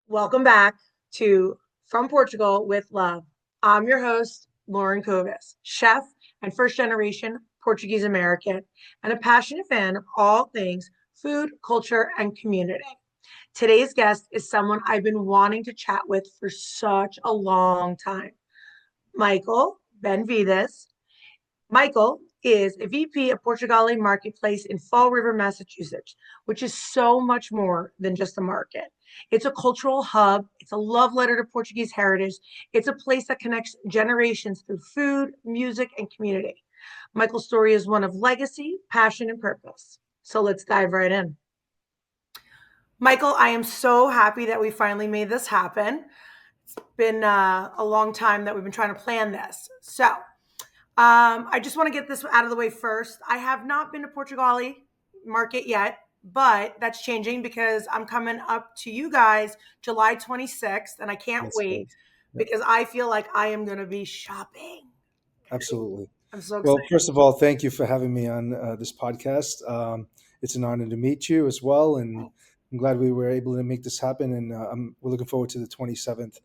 Welcome back to From Portugal with Love. I'm your host, Lauren Covas, chef and first generation Portuguese American, and a passionate fan of all things food, culture, and community. Today's guest is someone I've been wanting to chat with for such a long time, Michael Benevides. Michael is a VP of Portugalia Marketplace in Fall River, Massachusetts, which is so much more than just a market. It's a cultural hub, it's a love letter to Portuguese heritage, it's a place that connects generations through food, music, and community. Michael's story is one of legacy, passion, and purpose. So let's dive right in. Michael, I am so happy that we finally made this happen. It's been a long time that we've been trying to plan this. I just want to get this out of the way first. I have not been to Portugali market yet, but that's changing because I'm coming up to you guys July 26th, and I can't That's wait correct. Yep, because I feel like I am going to be shopping. absolutely. I'm so Well, excited. first of all, thank you for having me on this podcast. It's an honor to meet you as well, and I'm glad we were able to make this happen. And we're looking forward to the 27th.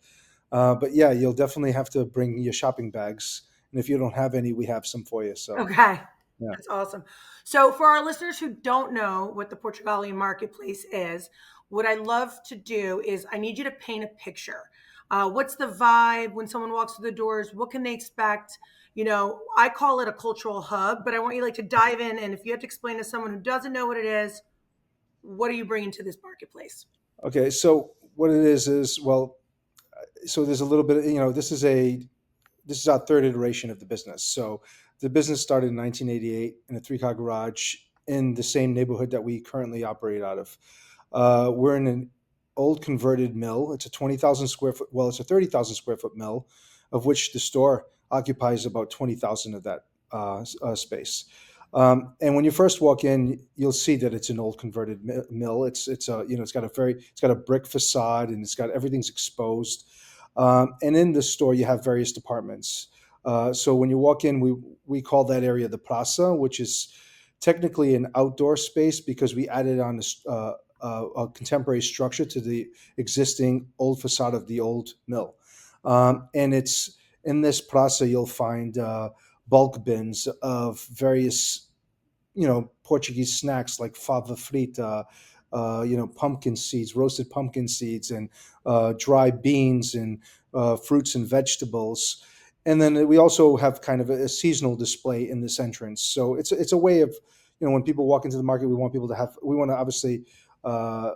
But yeah, you'll definitely have to bring your shopping bags, and if you don't have any, we have some for you. So Okay. yeah. That's awesome. So, for our listeners who don't know what the Portugalian marketplace is, what I love to do is I need you to paint a picture. What's the vibe when someone walks through the doors? What can they expect? I call it a cultural hub, but I want you to dive in. And if you have to explain to someone who doesn't know what it is, what are you bringing to this marketplace? Okay, so what it is well, so there's a little bit. This is our third iteration of the business. So the business started in 1988 in a three-car garage in the same neighborhood that we currently operate out of. We're in an old converted mill. It's a 20,000 square foot, well, it's a 30,000 square foot mill, of which the store occupies about 20,000 of that space. And when you first walk in, you'll see that it's an old converted mill. It's got a brick facade and it's got everything's exposed. And in the store, you have various departments. So when you walk in, we call that area the plaza, which is technically an outdoor space because we added on a contemporary structure to the existing old facade of the old mill. And it's in this plaza you'll find bulk bins of various Portuguese snacks like fava frita, pumpkin seeds, roasted pumpkin seeds, and dry beans and fruits and vegetables. And then we also have kind of a seasonal display in this entrance. So it's a way of, when people walk into the market, we want to obviously uh,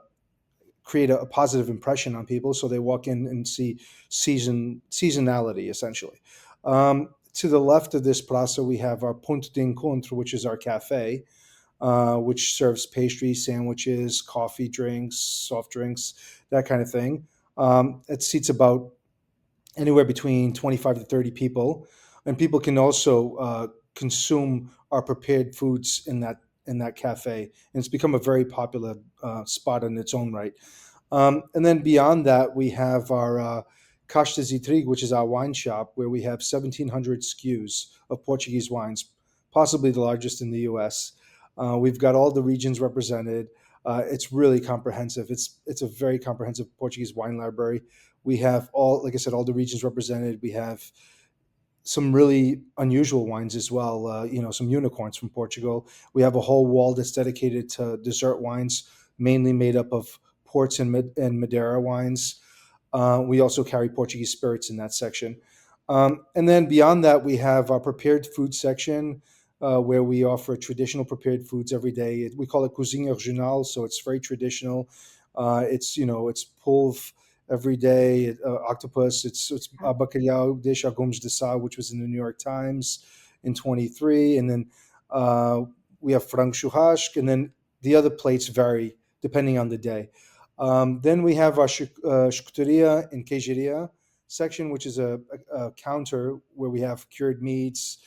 create a positive impression on people, so they walk in and see seasonality essentially. To the left of this plaza, we have our Ponto de Encontro, which is our cafe, which serves pastries, sandwiches, coffee, drinks, soft drinks, that kind of thing. It seats about anywhere between 25 to 30 people, and people can also consume our prepared foods in that cafe, and it's become a very popular spot in its own right. And then beyond that, we have our Caixa de Trig, which is our wine shop, where we have 1,700 SKUs of Portuguese wines, possibly the largest in the U.S. We've got all the regions represented. It's really comprehensive. It's a very comprehensive Portuguese wine library. We have all, like I said, all the regions represented. We have some really unusual wines as well. Some unicorns from Portugal. We have a whole wall that's dedicated to dessert wines, mainly made up of ports and Madeira wines. We also carry Portuguese spirits in that section. And then beyond that, we have our prepared food section, where we offer traditional prepared foods every day. We call it Cozinha Regional, so it's very traditional. It's polvo every day, octopus. It's bacalhau de Gomes de Sá, which was in the New York Times in 23. And then uh, we have frango churrasco, and then the other plates vary depending on the day. Then we have our charcuteria and queijeria section, which is a counter where we have cured meats,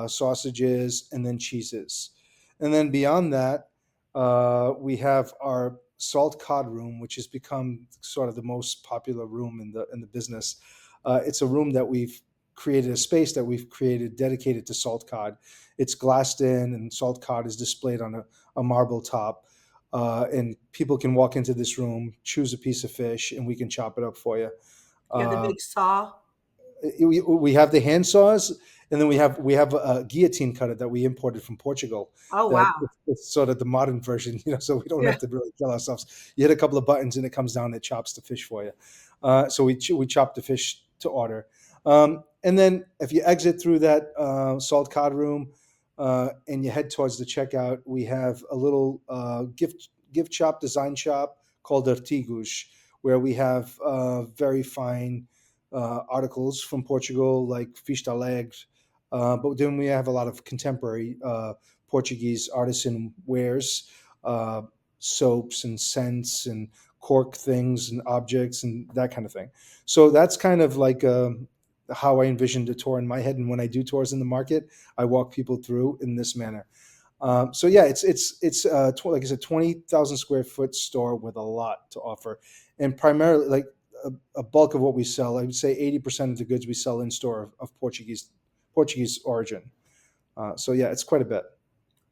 sausages, and then cheeses. And then beyond that, we have our salt cod room, which has become sort of the most popular room in the business. It's a room that we've created, a space that we've created dedicated to salt cod. It's glassed in, and salt cod is displayed on a marble top. and people can walk into this room, choose a piece of fish, and we can chop it up for you. You have the Uh, big saw. we have the hand saws, and then we have a guillotine cutter that we imported from Portugal. Oh That wow. it's sort of the modern version, so we don't Yeah. have to really kill ourselves. You hit a couple of buttons, and it comes down and it chops the fish for you. So we chop the fish to order, and then if you exit through that salt cod room and you head towards the checkout, we have a little gift shop, design shop called Artigos, where we have very fine articles from Portugal, like fish alegre. But then we have a lot of contemporary Portuguese artisan wares, uh, soaps and scents and cork things and objects and that kind of thing. So that's kind of like how I envisioned a tour in my head. And when I do tours in the market, I walk people through in this manner. So yeah, like I said, 20,000 square foot store with a lot to offer, and primarily like a bulk of what we sell. I would say 80% of the goods we sell in store of Portuguese origin. So yeah, it's quite a bit.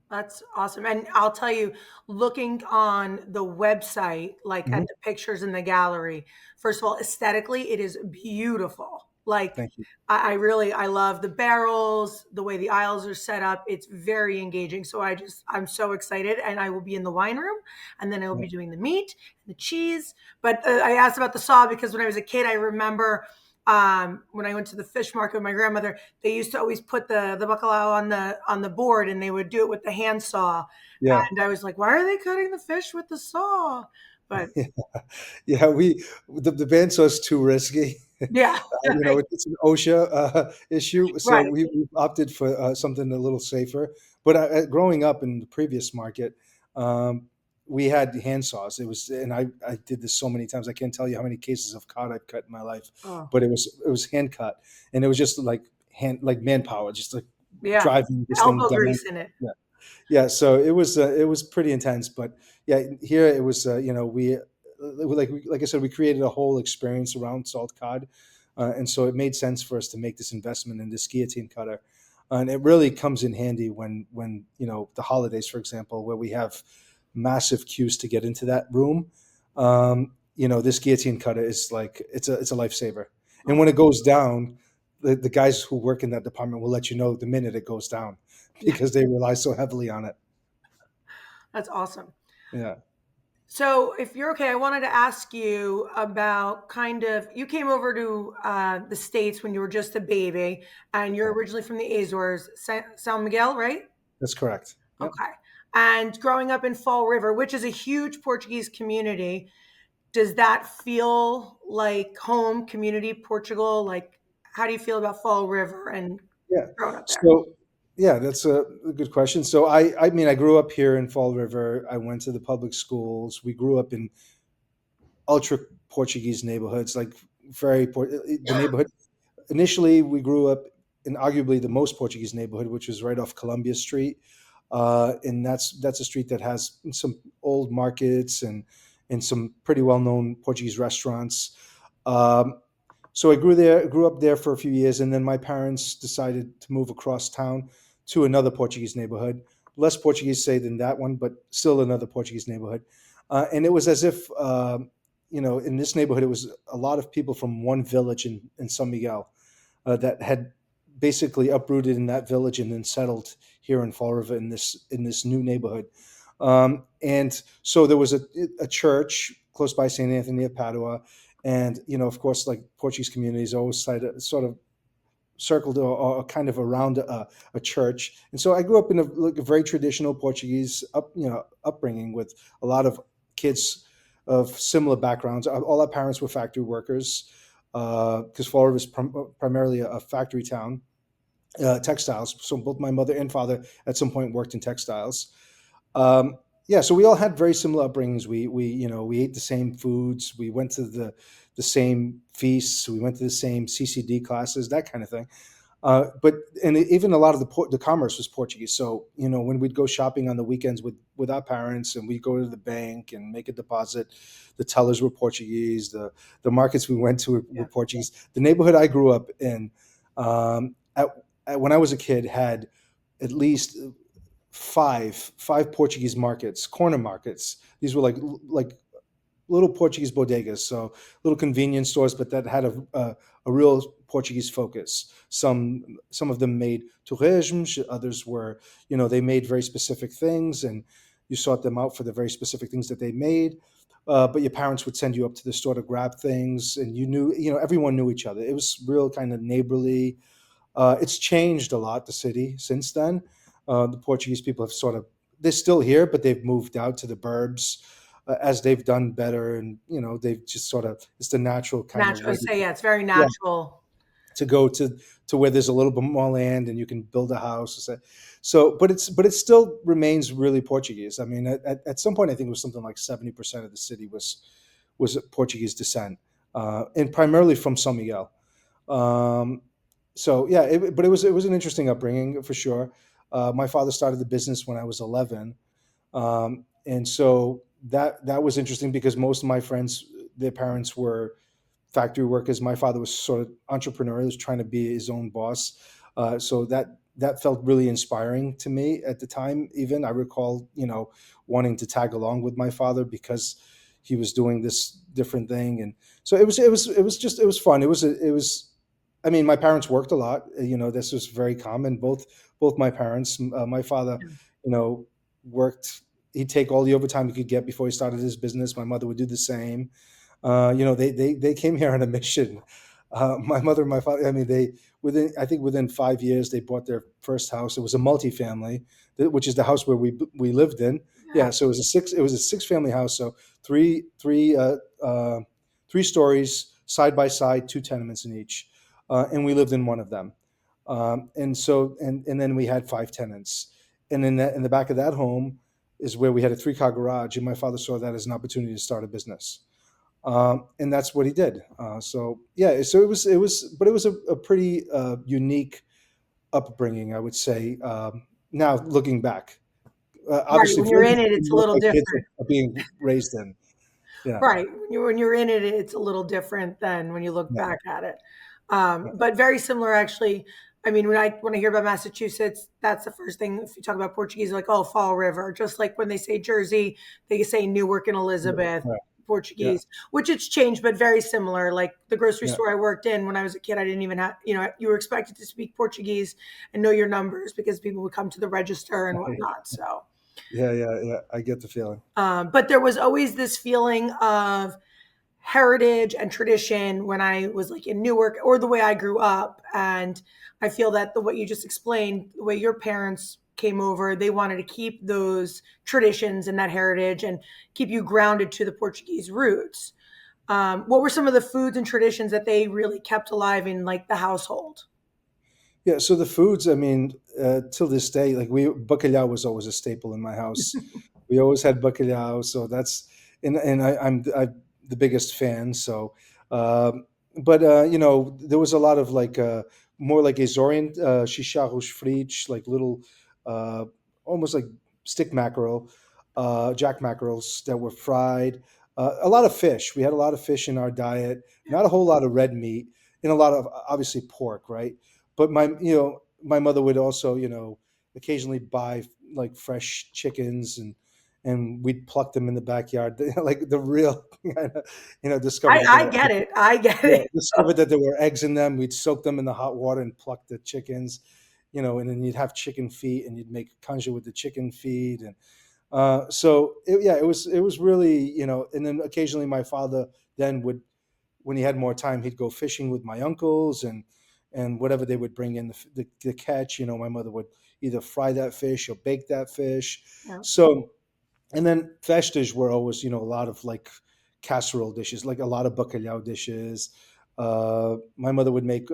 That's awesome. And I'll tell you, looking on the website, like at Mhm. the pictures in the gallery, first of all, aesthetically, it is beautiful. Like Thank you. I love the barrels, the way the aisles are set up. It's very engaging. So I'm so excited. And I will be in the wine room and then I will Yeah. be doing the meat and the cheese. But I asked about the saw because when I was a kid, I remember when I went to the fish market with my grandmother, they used to always put the bacalao on the board, and they would do it with the hand saw. Yeah. And I was like, why are they cutting the fish with the saw? But Yeah, the bandsaw is too risky. yeah, It's an OSHA issue, so right. we opted for something a little safer. But growing up in the previous market, um, we had hand saws. And I did this so many times. I can't tell you how many cases of cod I've cut in my life. Oh, But it was hand cut, and it was just like manpower, just like yeah. driving this thing Elbow down. grease in it. Yeah. Yeah, so it was pretty intense, but yeah, here it was. We like I said, we created a whole experience around salt cod, and so it made sense for us to make this investment in this guillotine cutter, and it really comes in handy when the holidays, for example, where we have massive queues to get into that room. This guillotine cutter is like it's a lifesaver, and when Oh, it goes down, the guys who work in that department will let you know the minute it goes down yeah, because they rely so heavily on it. that's awesome. Yeah. So, if you're okay, I wanted to ask you about kind of you came over to the States when you were just a baby, and you're Correct. originally from the Azores, San Miguel, right? That's correct. Yep. Okay. And growing up in Fall River, which is a huge Portuguese community, does that feel like home community, Portugal? Like, how do you feel about Fall River and Yeah. growing up there? So, yeah, that's a good question. So, I mean, I grew up here in Fall River. I went to the public schools. We grew up in ultra Portuguese neighborhoods, like the neighborhood. Initially, we grew up in arguably the most Portuguese neighborhood, which is right off Columbia Street, and that's a street that has some old markets and some pretty well known Portuguese restaurants. Um, so I grew up there for a few years, and then my parents decided to move across town to another Portuguese neighborhood, less Portuguese say than that one, but still another Portuguese neighborhood. And it was as if in this neighborhood, it was a lot of people from one village in San Miguel that had basically uprooted in that village and then settled here in Fall River in this new neighborhood. And so there was a church close by St. Anthony of Padua, and of course, like Portuguese communities, always sort of circled or kind of around a church. And so I grew up in a very traditional Portuguese upbringing with a lot of kids of similar backgrounds. All our parents were factory workers because Fall River is primarily a factory town, textiles. So both my mother and father at some point worked in textiles. Yeah, so we all had very similar upbringings. We ate the same foods. We went to the same feasts. We went to the same CCD classes, that kind of thing. But and even a lot of the commerce was Portuguese. So when we'd go shopping on the weekends with our parents, and we'd go to the bank and make a deposit, the tellers were Portuguese. The markets we went to were Yeah. Portuguese. The neighborhood I grew up in, when I was a kid, had at least five Portuguese markets, corner markets. These were like little Portuguese bodegas, so little convenience stores, but that had a real Portuguese focus. Some of them made tourism, others were, they made very specific things, and you sought them out for the very specific things that they made. But your parents would send you up to the store to grab things, and everyone knew each other. It was real kind of neighborly. It's changed a lot, the city, since then. The Portuguese people have sort of, they're still here, but they've moved out to the burbs as they've done better. And, they've just sort of, it's the natural kind of Natural. way Say, yeah, it's very yeah, natural. to go to where there's a little bit more land and you can build a house. So, but it still remains really Portuguese. I mean, at some point, I think it was something like 70% of the city was Portuguese descent, and primarily from San Miguel. Um, so yeah, but it was an interesting upbringing for sure. My father started the business when I was 11, and so that was interesting because most of my friends, their parents were factory workers. My father was sort of entrepreneur, he was trying to be his own boss. So that felt really inspiring to me at the time. Even I recall, wanting to tag along with my father because he was doing this different thing, and so it was fun. It was. I mean, my parents worked a lot. This was very common. Both my parents. My father, Yeah. you know, worked. He'd take all the overtime he could get before he started his business. My mother would do the same. They came here on a mission. My mother and my father. I mean, within 5 years they bought their first house. It was a multifamily, which is the house where we lived in. Yeah. Yeah, so it was a six family house. So three stories side by side, two tenements in each, and we lived in one of them. And then we had five tenants, and in the back of that home is where we had a three-car garage, and my father saw that as an opportunity to start a business, and that's what he did. So yeah, so but it was a pretty unique upbringing, I would say. Now looking back, Right. obviously When you're very in it, different it's than a what little my kids different. are being raised in. Yeah, Right. When you're in it, it's a little different than when you look yeah, back at it. yeah, But very similar, actually. I mean, when I hear about Massachusetts, that's the first thing. If you talk about Portuguese, like, oh, Fall River. Just like when they say Jersey, they say Newark and yeah, Elizabeth. yeah, Portuguese, which it's changed, but very similar. Like the grocery yeah, store I worked in when I was a kid, I didn't even have, you were expected to speak Portuguese and know your numbers because people would come to the register and whatnot. So, yeah, yeah, yeah. I get the feeling. but there was always this feeling of heritage and tradition when I was like in Newark or the way I grew up. And I feel that the what you just explained, the way your parents came over, they wanted to keep those traditions and that heritage and keep you grounded to the Portuguese roots. What were some of the foods and traditions that they really kept alive in like the household? Yeah, so the foods, I mean, till this day, like bacalhau was always a staple in my house. We always had bacalhau, so and I'm the biggest fan. So, um, but there was a lot of like more like Azorian chicharros fritos, like little, uh, almost like stick mackerel, jack mackerels that were fried. A lot of fish. We had a lot of fish in our diet. Not a whole lot of red meat, and a lot of obviously pork, right? But my mother would also occasionally buy like fresh chickens, and we'd pluck them in the backyard like the real I, discover that I get it. I get it. discovered that there were eggs in them. We'd soak them in the hot water and pluck the chickens, and then you'd have chicken feet and you'd make kanja with the chicken feet. And it was really, and then occasionally my father then would, when he had more time, he'd go fishing with my uncles, and whatever they would bring in the catch. My mother would either fry that fish or bake that fish. Yeah. So, and then festas were always, a lot of like casserole dishes, like a lot of bacalhau dishes. My mother would make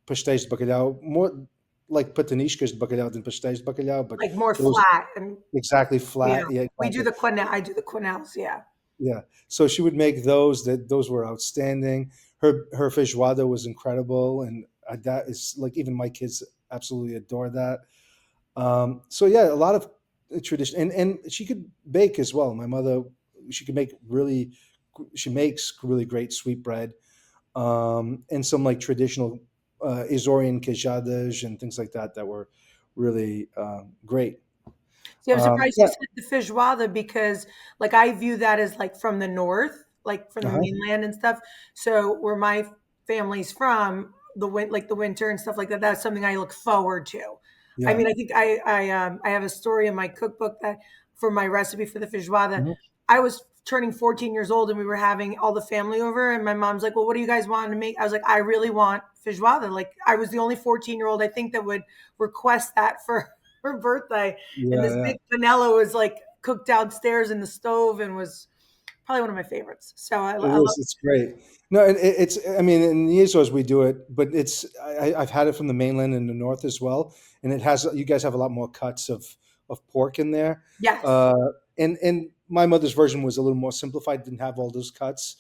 pastéis de bacalhau, more like pataniscas de bacalhau than pastéis de bacalhau, but Like more those flat and exactly yeah. flat. Yeah, We do exactly. the quenelle. I do the quenelles. Yeah. Yeah. So she would make those. Those were outstanding. Her feijoada was incredible, and that is like even my kids absolutely adore that. So yeah, a lot of tradition, and she could bake as well. My mother, she could make really, she makes really great sweet bread, and some like traditional Azorian quejadas and things like that that were really great. See, I'm surprised you Yeah. said the feijoada because, like, I view that as like from the north, like from the Uh-huh. mainland and stuff. So where my family's from, like the winter and stuff like that, that's something I look forward to. I Yeah. mean, I think I have a story in my cookbook that for my recipe for the feijoada, Mhm. I was turning 14 years old and we were having all the family over, and my mom's like, "Well, what do you guys want to make?" I was like, "I really want feijoada." Like, I was the only 14-year-old I think that would request that for her birthday, and Yeah. this Yeah. big panella was like cooked downstairs in the stove and was probably one of my favorites. So It I love. is. It's great. No, and it's. I mean, in the Azores we do it, but it's. I've had it from the mainland and the north as well, and it has. You guys have a lot more cuts of pork in there, Yes. uh, and my mother's version was a little more simplified. Didn't have all those cuts,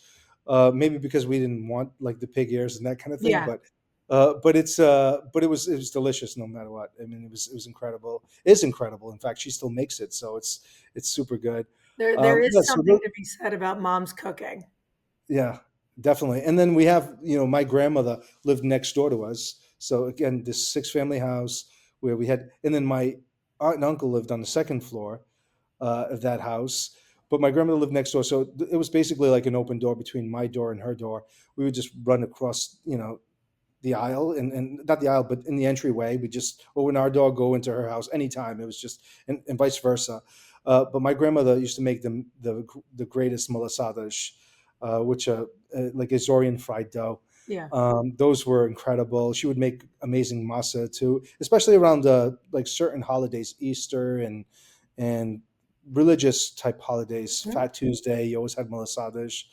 maybe because we didn't want like the pig ears and that kind of thing. Yeah. But it was delicious no matter what. I mean, it was incredible. It's incredible. In fact, she still makes it, so it's super good. There Yeah, is so something to be said about mom's cooking. yeah, definitely. And then we have, my grandmother lived next door to us. So again, this six-family house where we had, and then my aunt and uncle lived on the second floor of that house. But my grandmother lived next door, so it was basically like an open door between my door and her door. We would just run across, the aisle, and not the aisle, but in the entryway. We just open our door, go into her house anytime. It was just, and vice versa. But my grandmother used to make the greatest malasadas, which like Azorian fried dough. Yeah. Those were incredible. She would make amazing masa too, especially around the like certain holidays, Easter and religious type holidays. Mhm. Fat Tuesday, you always had malasadas.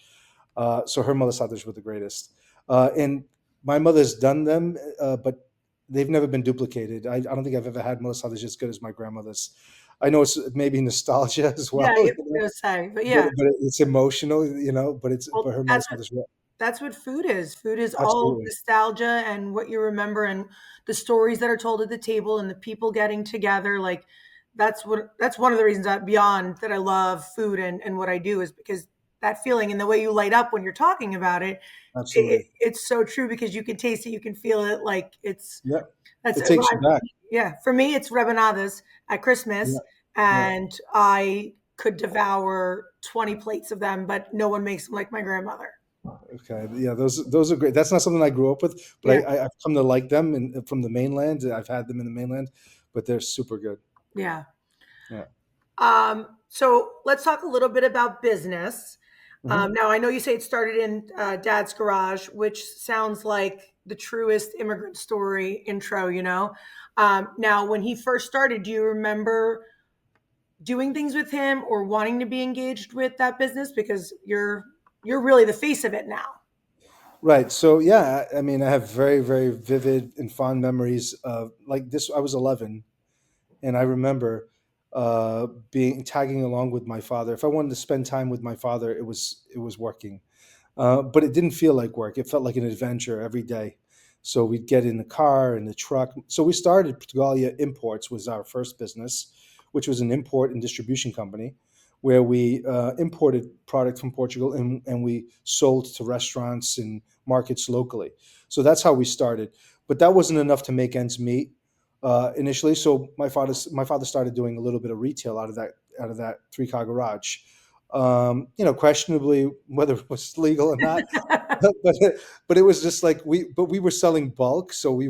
So her malasadas were the greatest. And my mother's done them, but they've never been duplicated. I don't think I've ever had malasadas as good as my grandmother's. I know it's maybe nostalgia as Yeah, well, I get what you're saying, but but yeah. it's emotional, but Well, her malasadas were that's what food is. Food is all absolutely. nostalgia and what you remember and the stories that are told at the table and the people getting together. Like that's one of the reasons beyond that I love food and what I do is because that feeling and the way you light up when you're talking about it, Absolutely. it's so true because you can taste it, you can feel it. Like Yep. that's It takes you back. yeah. For me, it's rebanadas at Yeah. Christmas, Yeah. and I could devour 20 plates of them, but no one makes them like my grandmother. Okay. Yeah. Those are great. That's not something I grew up with, but Yeah. I've come to like them and from the mainland. I've had them in the mainland, but they're super good. Yeah. Yeah. So let's talk a little bit about business. Hmm. Now, I know you say it started in Dad's garage, which sounds like the truest immigrant story intro, you know? Now, when he first started, do you remember doing things with him or wanting to be engaged with that business? Because you're really the face of it now. Right. So yeah, I mean, I have very, very vivid and fond memories of like this. I was 11, and I remember being tagging along with my father. If I wanted to spend time with my father, it was working. But it didn't feel like work. It felt like an adventure every day. So we'd get in the car and the truck. So we started Portugalia Imports was our first business, which was an import and distribution company where we imported product from Portugal and we sold to restaurants and markets locally. So that's how we started. But that wasn't enough to make ends meet initially. So my father started doing a little bit of retail out of that three-car garage. Questionably whether it was legal or not, but but it was just like we were selling bulk, so it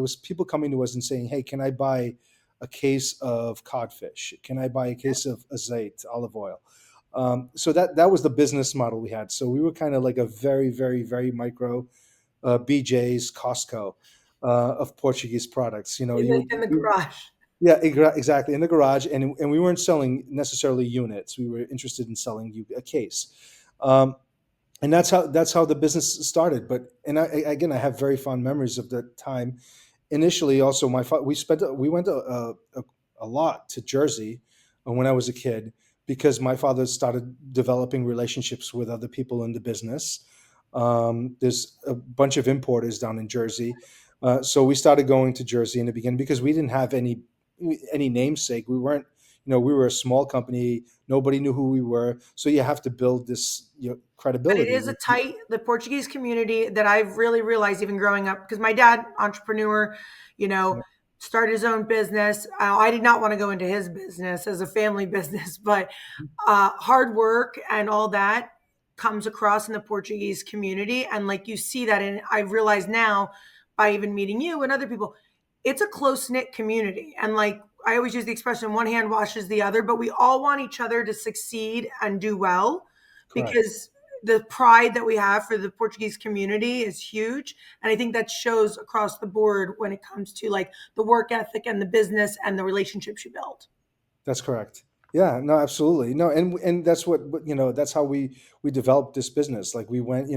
was people coming to us and saying, "Hey, can I buy a case of codfish? Can I buy a case of azeit, olive oil?" So that was the business model we had. So we were kind of like a very, very, very micro BJ's Costco of Portuguese products. In the garage. Yeah, exactly, in the garage, and we weren't selling necessarily units. We were interested in selling you a case. Um, and that's how the business started. But again, I have very fond memories of that time. Initially, also we went a lot to Jersey when I was a kid because my father started developing relationships with other people in the business. There's a bunch of importers down in Jersey, so we started going to Jersey in the beginning because we didn't have any namesake. We weren't, we were a small company. Nobody knew who we were. So you have to build this But it credibility. is a tight, the Portuguese community that I've really realized even growing up, because my dad, entrepreneur, you know, started his own business. I did not want to go into his business as a family business, but hard work and all that comes across in the Portuguese community. And like you see that, and I realize now by even meeting you and other people, it's a close knit community. And like I always use the expression, one hand washes the other, but we all want each other to succeed and do well Correct. because the pride that we have for the Portuguese community is huge. And I think that shows across the board when it comes to like the work ethic and the business and the relationships you build. That's correct. Yeah, no, absolutely. No, and that's that's how we developed this business. Like we went,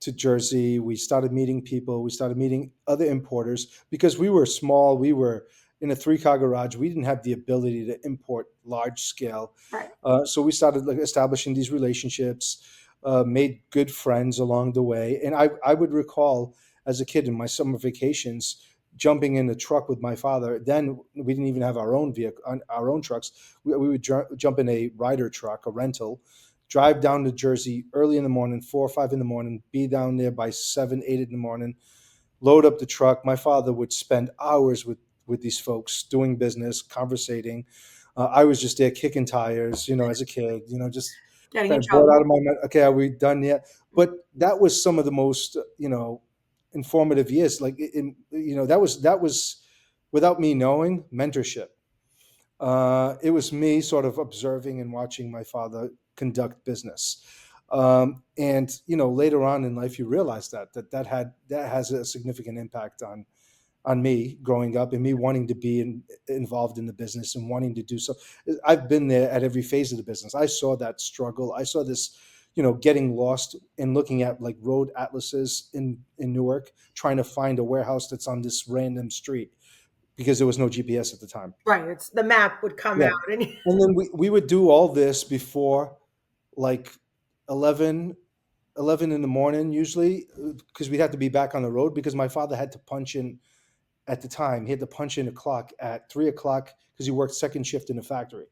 to Jersey, we started meeting people, we started meeting other importers because we were small, we were in a three-car garage. We didn't have the ability to import large scale. Right. So we started like establishing these relationships, made good friends along the way. And I would recall as a kid in my summer vacations jumping in the truck with my father. Then we didn't even have our own vehicle, our own trucks. We would jump in a rider truck, a rental, drive down to Jersey early in the morning, 4 or 5 in the morning, be down there by 7, 8 in the morning, load up the truck. My father would spend hours with these folks doing business, conversating. I was just there kicking tires, as a kid, just Getting kind in of bored out trouble. of my mind. Okay, are we done yet? But that was some of the most, informative years. Like, that was without me knowing mentorship. It was me sort of observing and watching my father conduct business. And later on in life, you realize that has a significant impact on me growing up and me wanting to be involved in the business and wanting to do so. I've been there at every phase of the business. I saw that struggle. I saw this, getting lost and looking at like road atlases in Newark, trying to find a warehouse that's on this random street because there was no GPS at the time. Right. It's the map would come Yeah. out and And then we would do all this before like 11 11 in the morning usually because we'd have to be back on the road because my father had to punch in at the time. He had to punch in a clock at 3 o'clock because he worked second shift in the factory,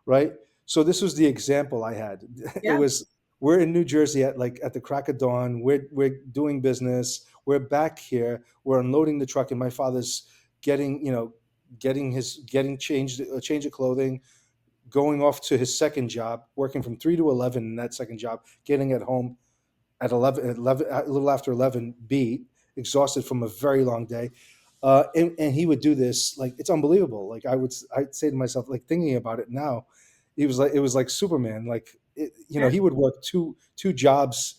right? So this was the example I had. It yeah. was we're in New Jersey at the crack of dawn. We're doing business. We're back here. We're unloading the truck, and my father's getting getting changed a change of clothing, going off to his second job, working from 3 to 11 in that second job, getting at home at 11, a little after 11, beat, exhausted from a very long day. And he would do this like it's unbelievable. Like I'd say to myself, like thinking about it now, it was like Superman. Like Yeah. he would work two jobs,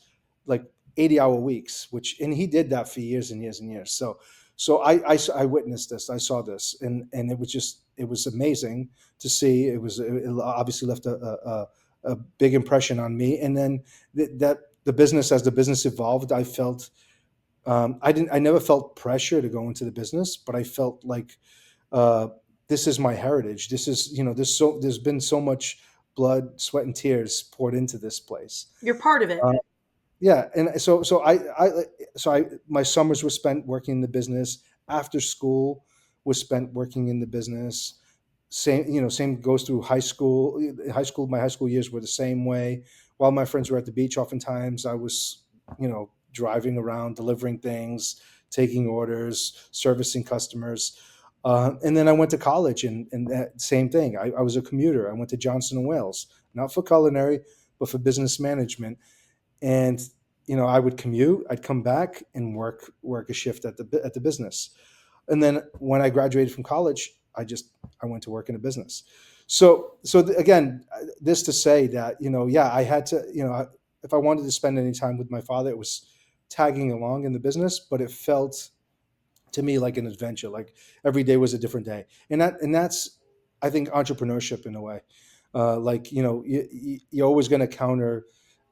like 80-hour weeks, and he did that for years and years and years. So I witnessed this, I saw this, and it was amazing to see. It obviously left a big impression on me, and then that the business as the business evolved, I felt I never felt pressure to go into the business, but I felt like uh, this is my heritage. This is there's been so much blood, sweat, and tears poured into this place. You're part of it. Uh, yeah, and so my summers were spent working in the business. After school was spent working in the business. Same goes through high school. My high school years were the same way. While my friends were at the beach, oftentimes I was, driving around, delivering things, taking orders, servicing customers. And then I went to college, and that same thing. I was a commuter. I went to Johnson and Wales, not for culinary, but for business management. And I would commute. I'd come back and work a shift at the business. And then when I graduated from college, I went to work in a business. Again, this to say that yeah, I had to if I wanted to spend any time with my father, it was tagging along in the business, but it felt to me like an adventure. Like every day was a different day, and that's I think entrepreneurship in a way. Like you're always going to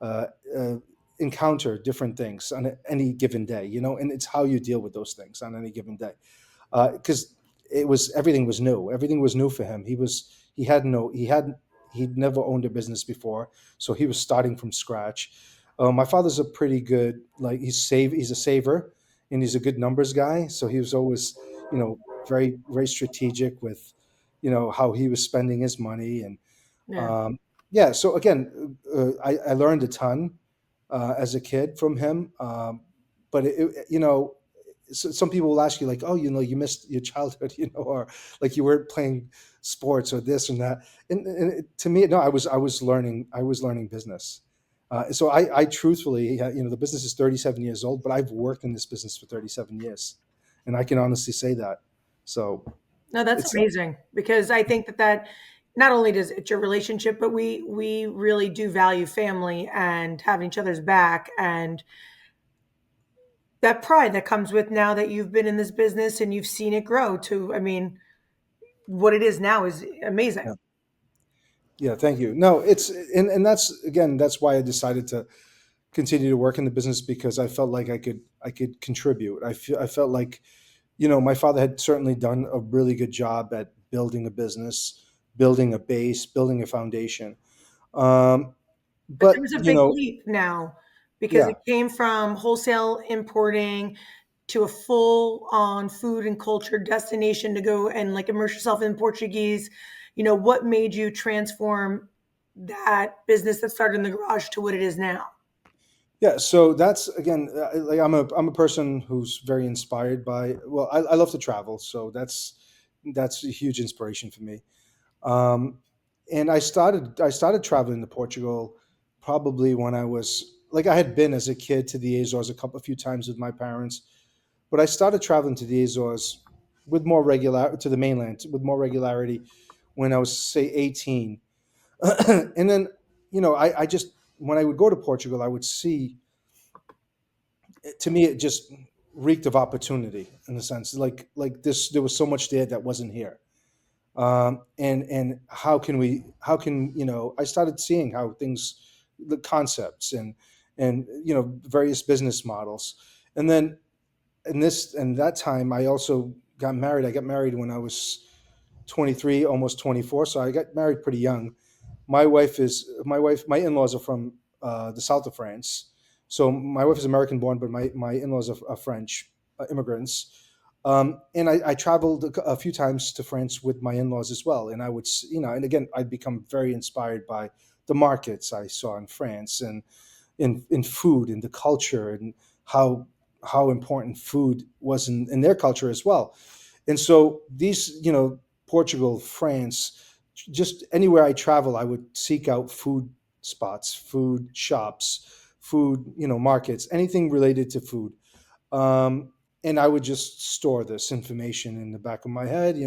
uh, uh, encounter different things on any given day, and it's how you deal with those things on any given day because everything was new. Everything was new for him. He'd never owned a business before, so he was starting from scratch. My father's a pretty good like he's a saver and he's a good numbers guy. So he was always very very strategic with how he was spending his money and Yeah. um, yeah. So again, I learned a ton as a kid from him, but some people will ask you like, oh, you missed your childhood, or like you weren't playing sports or this and that. To me, no, I was learning business. So I truthfully, the business is 37 years old, but I've worked in this business for 37 years, and I can honestly say that. So No, that's it's amazing because I think that not only does it's your relationship, but we really do value family and having each other's back, and that pride that comes with now that you've been in this business and you've seen it grow to, I mean, what it is now is amazing. yeah, yeah. Thank you. No, and that's why I decided to continue to work in the business, because I felt like I could contribute. I felt like, my father had certainly done a really good job at building a business, building a base, building a foundation. Um, But there but was a big leap now because it yeah, came from wholesale importing to a full on food and culture destination to go and like immerse yourself in Portuguese. What made you transform that business that started in the garage to what it is now? yeah. So that's again, like I'm a person who's very inspired by. Well, I love to travel, so that's a huge inspiration for me. Um, and I started traveling to Portugal probably when I was like, I had been as a kid to the Azores a few times with my parents, but I started traveling to the Azores with more regular to the mainland with more regularity when I was say 18. And then, I just when I would go to Portugal, I would see, to me, it just reeked of opportunity, in a sense, like this there was so much there that wasn't here. And how can I started seeing how things, the concepts, and various business models. And then in that time, I also got married. I got married when I was 23, almost 24, so I got married pretty young. My in-laws are from the south of France. So my wife is American born, but my in-laws are French immigrants. And I traveled a few times to France with my in-laws as well. And I would, and again, I'd become very inspired by the markets I saw in France, and in food and the culture, and how important food was in their culture as well. And so these, Portugal, France, just anywhere I travel, I would seek out food spots, food shops, food, markets, anything related to food. Um, and I would just store this information in the back of my head,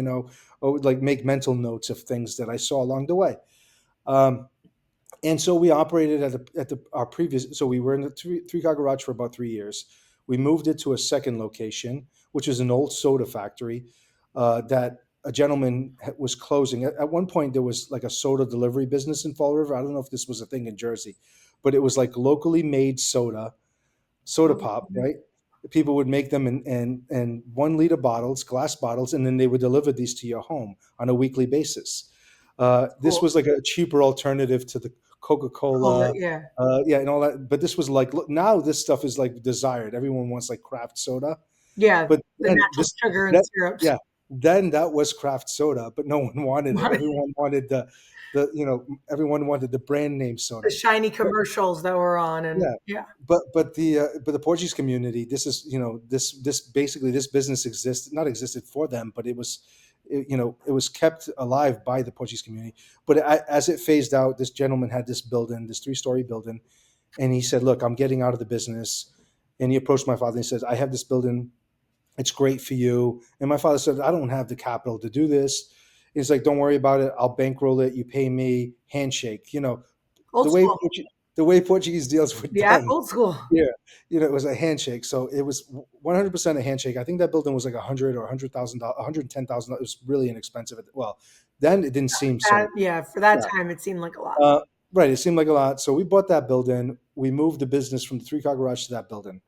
or would like make mental notes of things that I saw along the way. Um, and so we operated our previous. So we were in the three car garage for about 3 years. We moved it to a second location, which is an old soda factory that a gentleman was closing. At one point, there was like a soda delivery business in Fall River. I don't know if this was a thing in Jersey, but it was like locally made soda pop, Mhm. right? People would make them in 1 liter bottles, glass bottles, and then they would deliver these to your home on a weekly basis. This Cool. was like a cheaper alternative to the Coca Cola, Cola, yeah. yeah, and all that. But this was like, look, now this stuff is like desired. Everyone wants like craft soda. Yeah, But the then natural sugar and that syrups. yeah, then that was craft soda, but no one wanted it. Everyone wanted everyone wanted the brand name The soda. shiny commercials that were on, and Yeah, yeah. but the Portuguese community, this is, this basically, this business existed for them, but it was kept alive by the Portuguese community. But as it phased out, this gentleman had this building, this 3-story building, and he said, "Look, I'm getting out of the business." And he approached my father and he says, "I have this building. It's great for you." And my father said, "I don't have the capital to do this." He's like, "Don't worry about it. I'll bankroll it. You pay me." Handshake. Old The way school. Portu- the way Portuguese deals were Yeah, done. old school. Yeah, it was a handshake. So it was 100% a handshake. I think that building was like 100,000 or $110,000. It was really inexpensive. Well, then it didn't seem so. Yeah, for that Yeah. time, it seemed like a lot. Uh, right. It seemed like a lot. So we bought that building. We moved the business from the 3 car garage to that building.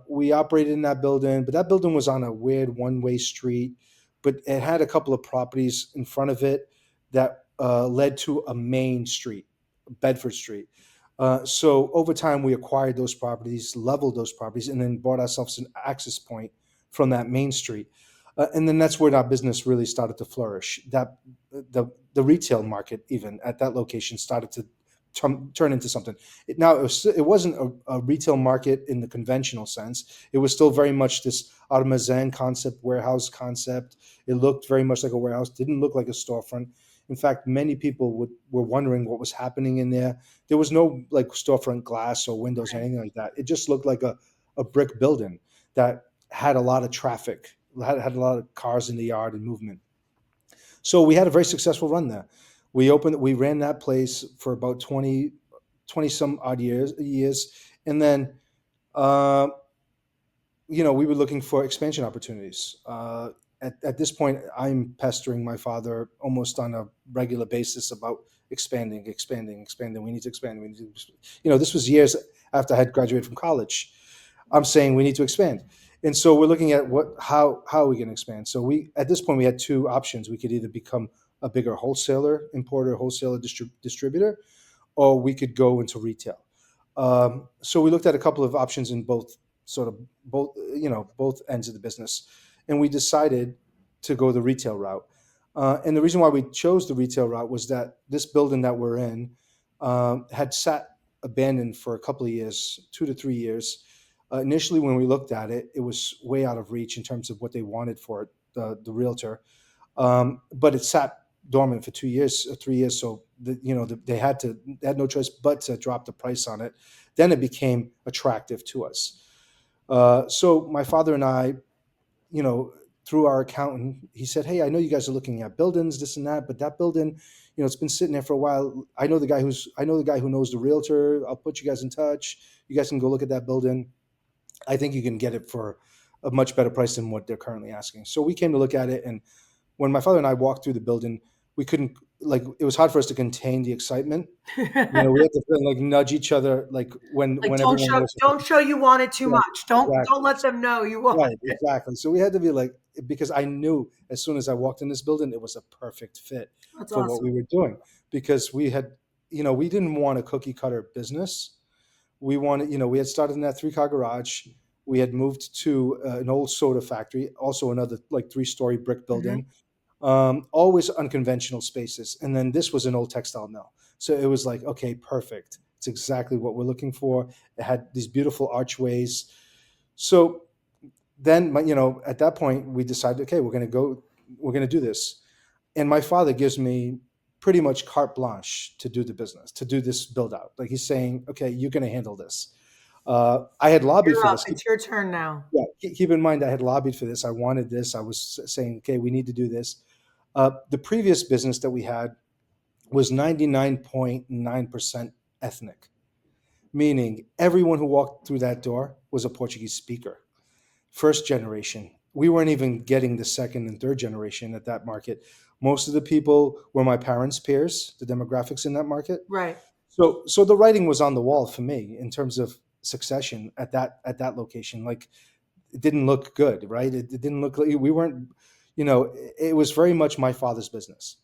We operated in that building, but that building was on a weird one-way street, but it had a couple of properties in front of it that led to a main street, Bedford Street. So over time, we acquired those properties, leveled those properties, and then bought ourselves an access point from that main street. And then that's where our business really started to flourish. The retail market, even at that location, started to turn into something. Now it wasn't a retail market in the conventional sense. It was still very much this automazan concept, warehouse concept. It looked very much like a warehouse. Didn't look like a storefront. In fact, many people were wondering what was happening in there. There was no like storefront glass or windows or Right. anything like that. It just looked like a brick building that had a lot of traffic, had a lot of cars in the yard and movement. So we had a very successful run there. We ran that place for about 20 some odd years. And then, uh, we were looking for expansion opportunities. At this point, I'm pestering my father almost on a regular basis about expanding. We need to expand. We need to, this was years after I had graduated from college. I'm saying we need to expand. And so we're looking at how are we going to expand. So at this point we had two options. We could either become a bigger wholesaler, importer, wholesaler, distributor, or we could go into retail. So we looked at a couple of options in both ends of the business, and we decided to go the retail route. And the reason why we chose the retail route was that this building that we're in had sat abandoned for a couple of years, 2 to 3 years. Initially, when we looked at it, it was way out of reach in terms of what they wanted for it, the realtor. But it sat dormant for 2 years, 3 years. So they had no choice but to drop the price on it. Then it became attractive to us. So my father and I, you know, through our accountant, he said, "Hey, I know you guys are looking at buildings, this and that, but that building, it's been sitting there for a while. I know the guy who knows the realtor. I'll put you guys in touch. You guys can go look at that building. I think you can get it for a much better price than what they're currently asking." So we came to look at it, and when my father and I walked through the building, we couldn't like it was hard for us to contain the excitement. We had to kind of, like nudge each other, like when Like everyone was don't show you want it too yeah, much. Don't exactly. let them know you want Right, it. exactly. So we had to be like, because I knew as soon as I walked in this building, it was a perfect fit That's for what awesome. we were doing. Because we didn't want a cookie cutter business. We had started in that three-car garage. We had moved to an old soda factory, also another like three-story brick Mhm. building, always unconventional spaces. And then this was an old textile mill. So it was like, okay, perfect. It's exactly what we're looking for. It had these beautiful archways. So then, at that point, we decided, okay, we're going to do this. And my father gives me pretty much carte blanche to do the business, to do this build out. Like he's saying, okay, you're going to handle this. I had lobbied You're for up. this. It's your turn now. Yeah, keep in mind, I had lobbied for this. I wanted this. I was saying, okay, we need to do this. The previous business that we had was 99.9% ethnic, meaning everyone who walked through that door was a Portuguese speaker, first generation. We weren't even getting the second and third generation at that market. Most of the people were my parents' peers, the demographics in that market. Right. So the writing was on the wall for me in terms of succession at that location. Like it didn't look good, right? It didn't look like we weren't, it was very much my father's business.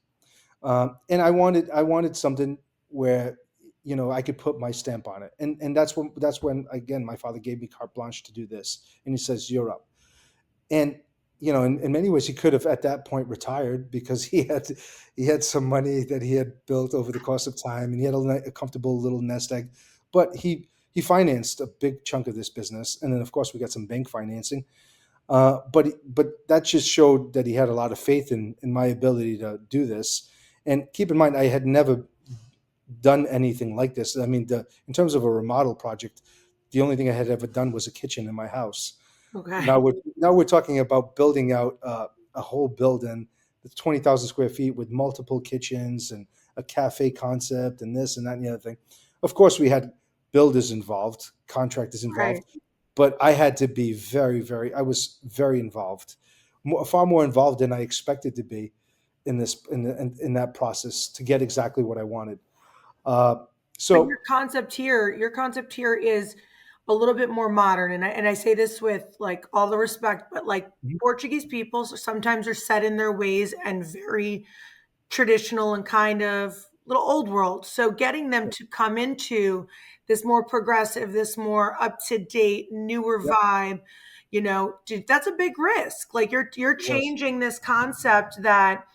And I wanted something where I could put my stamp on it, and that's when again my father gave me carte blanche to do this, and he says you're up. And in many ways he could have at that point retired because he had some money that he had built over the course of time, and he had a comfortable little nest egg. But he financed a big chunk of this business, and then of course we got some bank financing. But that just showed that he had a lot of faith in my ability to do this. And keep in mind, I had never done anything like this. I mean, in terms of a remodel project, the only thing I had ever done was a kitchen in my house. Okay. Now we're talking about building out a whole building that's 20,000 square feet with multiple kitchens and a cafe concept and this and that and the other thing. Of course, we had builders involved, contractors Right. involved, but I had to be I was very involved, far more involved than I expected to be in that process to get exactly what I wanted. Uh, But so your concept here is a little bit more modern, and I say this with like all the respect, but like Mhm. Portuguese people sometimes are set in their ways and very traditional and kind of little old world. So getting them to come into this more progressive, this more up to date, newer Yep, vibe, dude, that's a big risk. Like you're it was. changing this concept that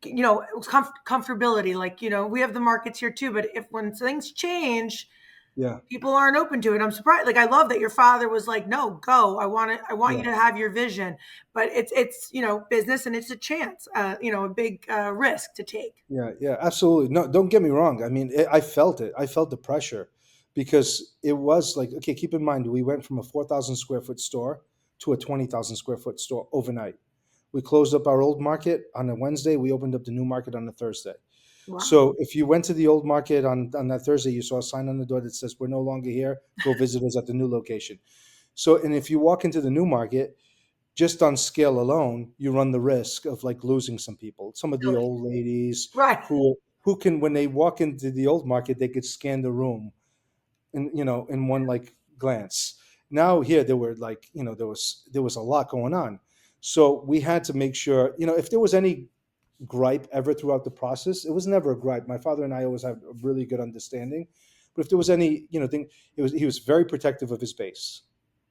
comfortability. Like, we have the markets here too, but if when things change, Yeah, people aren't open to it. I'm surprised. Like, I love that your father was like, no, go. I want you yeah. to have your vision, but it's, business, and it's a chance, a big risk to take. Yeah, yeah, absolutely. No, don't get me wrong. I mean, I felt it. I felt the pressure because it was like, okay, keep in mind, we went from a 4,000 square foot store to a 20,000 square foot store overnight. We closed up our old market on a Wednesday. We opened up the new market on a Thursday. Wow. So if you went to the old market on that Thursday, you saw a sign on the door that says, "We're no longer here. Go visit us at the new location." So, and if you walk into the new market, just on scale alone, you run the risk of like losing some people. Some of the Really? old ladies Right. who can, when they walk into the old market, they could scan the room in one like glance. Now here there were like there was a lot going on, so we had to make sure if there was any gripe ever throughout the process. It was never a gripe. My father and I always had a really good understanding. But if there was any, thing, he was very protective of his base,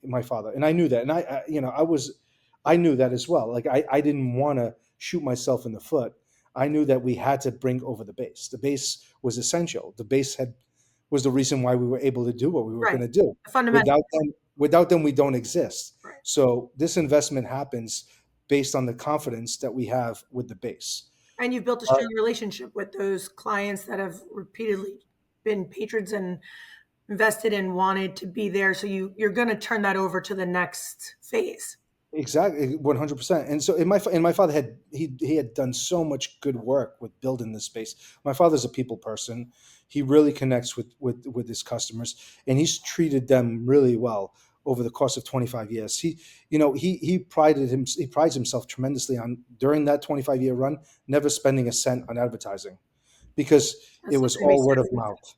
my father, and I knew that, and I knew that as well. Like I didn't want to shoot myself in the foot. I knew that we had to bring over the base. The base was essential. The base had was the reason why we were able to do what we were going Right. to do. The fundamental. Without them, we don't exist. Right. So this investment happens based on the confidence that we have with the base. And you've built a Uh, strong relationship with those clients that have repeatedly been patrons and invested and wanted to be there. So you're going to turn that over to the next phase. exactly, 100%. And so, and my father he had done so much good work with building this space. My father's a people person. He really connects with his customers, and he's treated them really well over the course of 25 years. He prides himself tremendously on during that 25-year run, never spending a cent on advertising because it That's was something to be all said word of for that. mouth.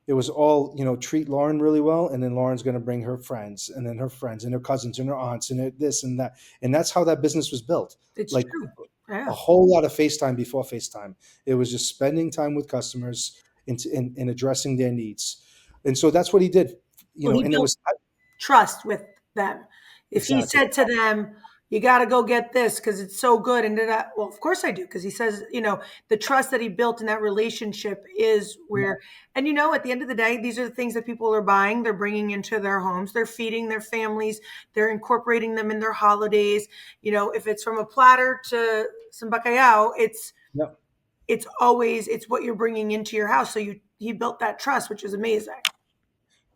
It was all treat Lauren really well, and then Lauren's going to bring her friends, and then her friends, and her cousins, and her aunts, and this and that, and that's how that business was built. It's Like true. a Yeah. whole lot of FaceTime before FaceTime. It was just spending time with customers and addressing their needs, and so that's what he did. Well, he And it built was trust with them. If he exactly said to them, "You got to go get this because it's so good," and that, well, of course I do, because he says, the trust that he built in that relationship is where, and at the end of the day, these are the things that people are buying, they're bringing into their homes, they're feeding their families, they're incorporating them in their holidays. If it's from a platter to some bacalhau, yeah. it's what you're bringing into your house. So he built that trust, which is amazing.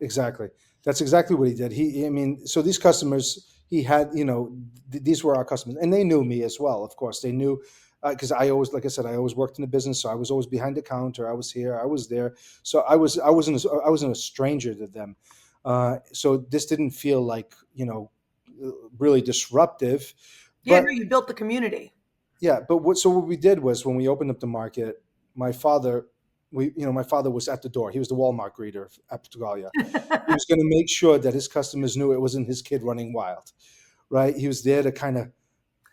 Exactly. That's exactly what he did. I mean, so these customers, he had, these were our customers, and they knew me as well. Of course, they knew because I always, like I said, I always worked in the business, so I was always behind the counter. I was here, I was there, so I wasn't a stranger to them. So this didn't feel like really disruptive, Yeah, no, but you built the community. yeah, but what we did was when we opened up the market, my father, my father was at the door. He was the Walmart greeter at Portugalia. He was going to make sure that his customers knew it wasn't his kid running wild, right? He was there to kind of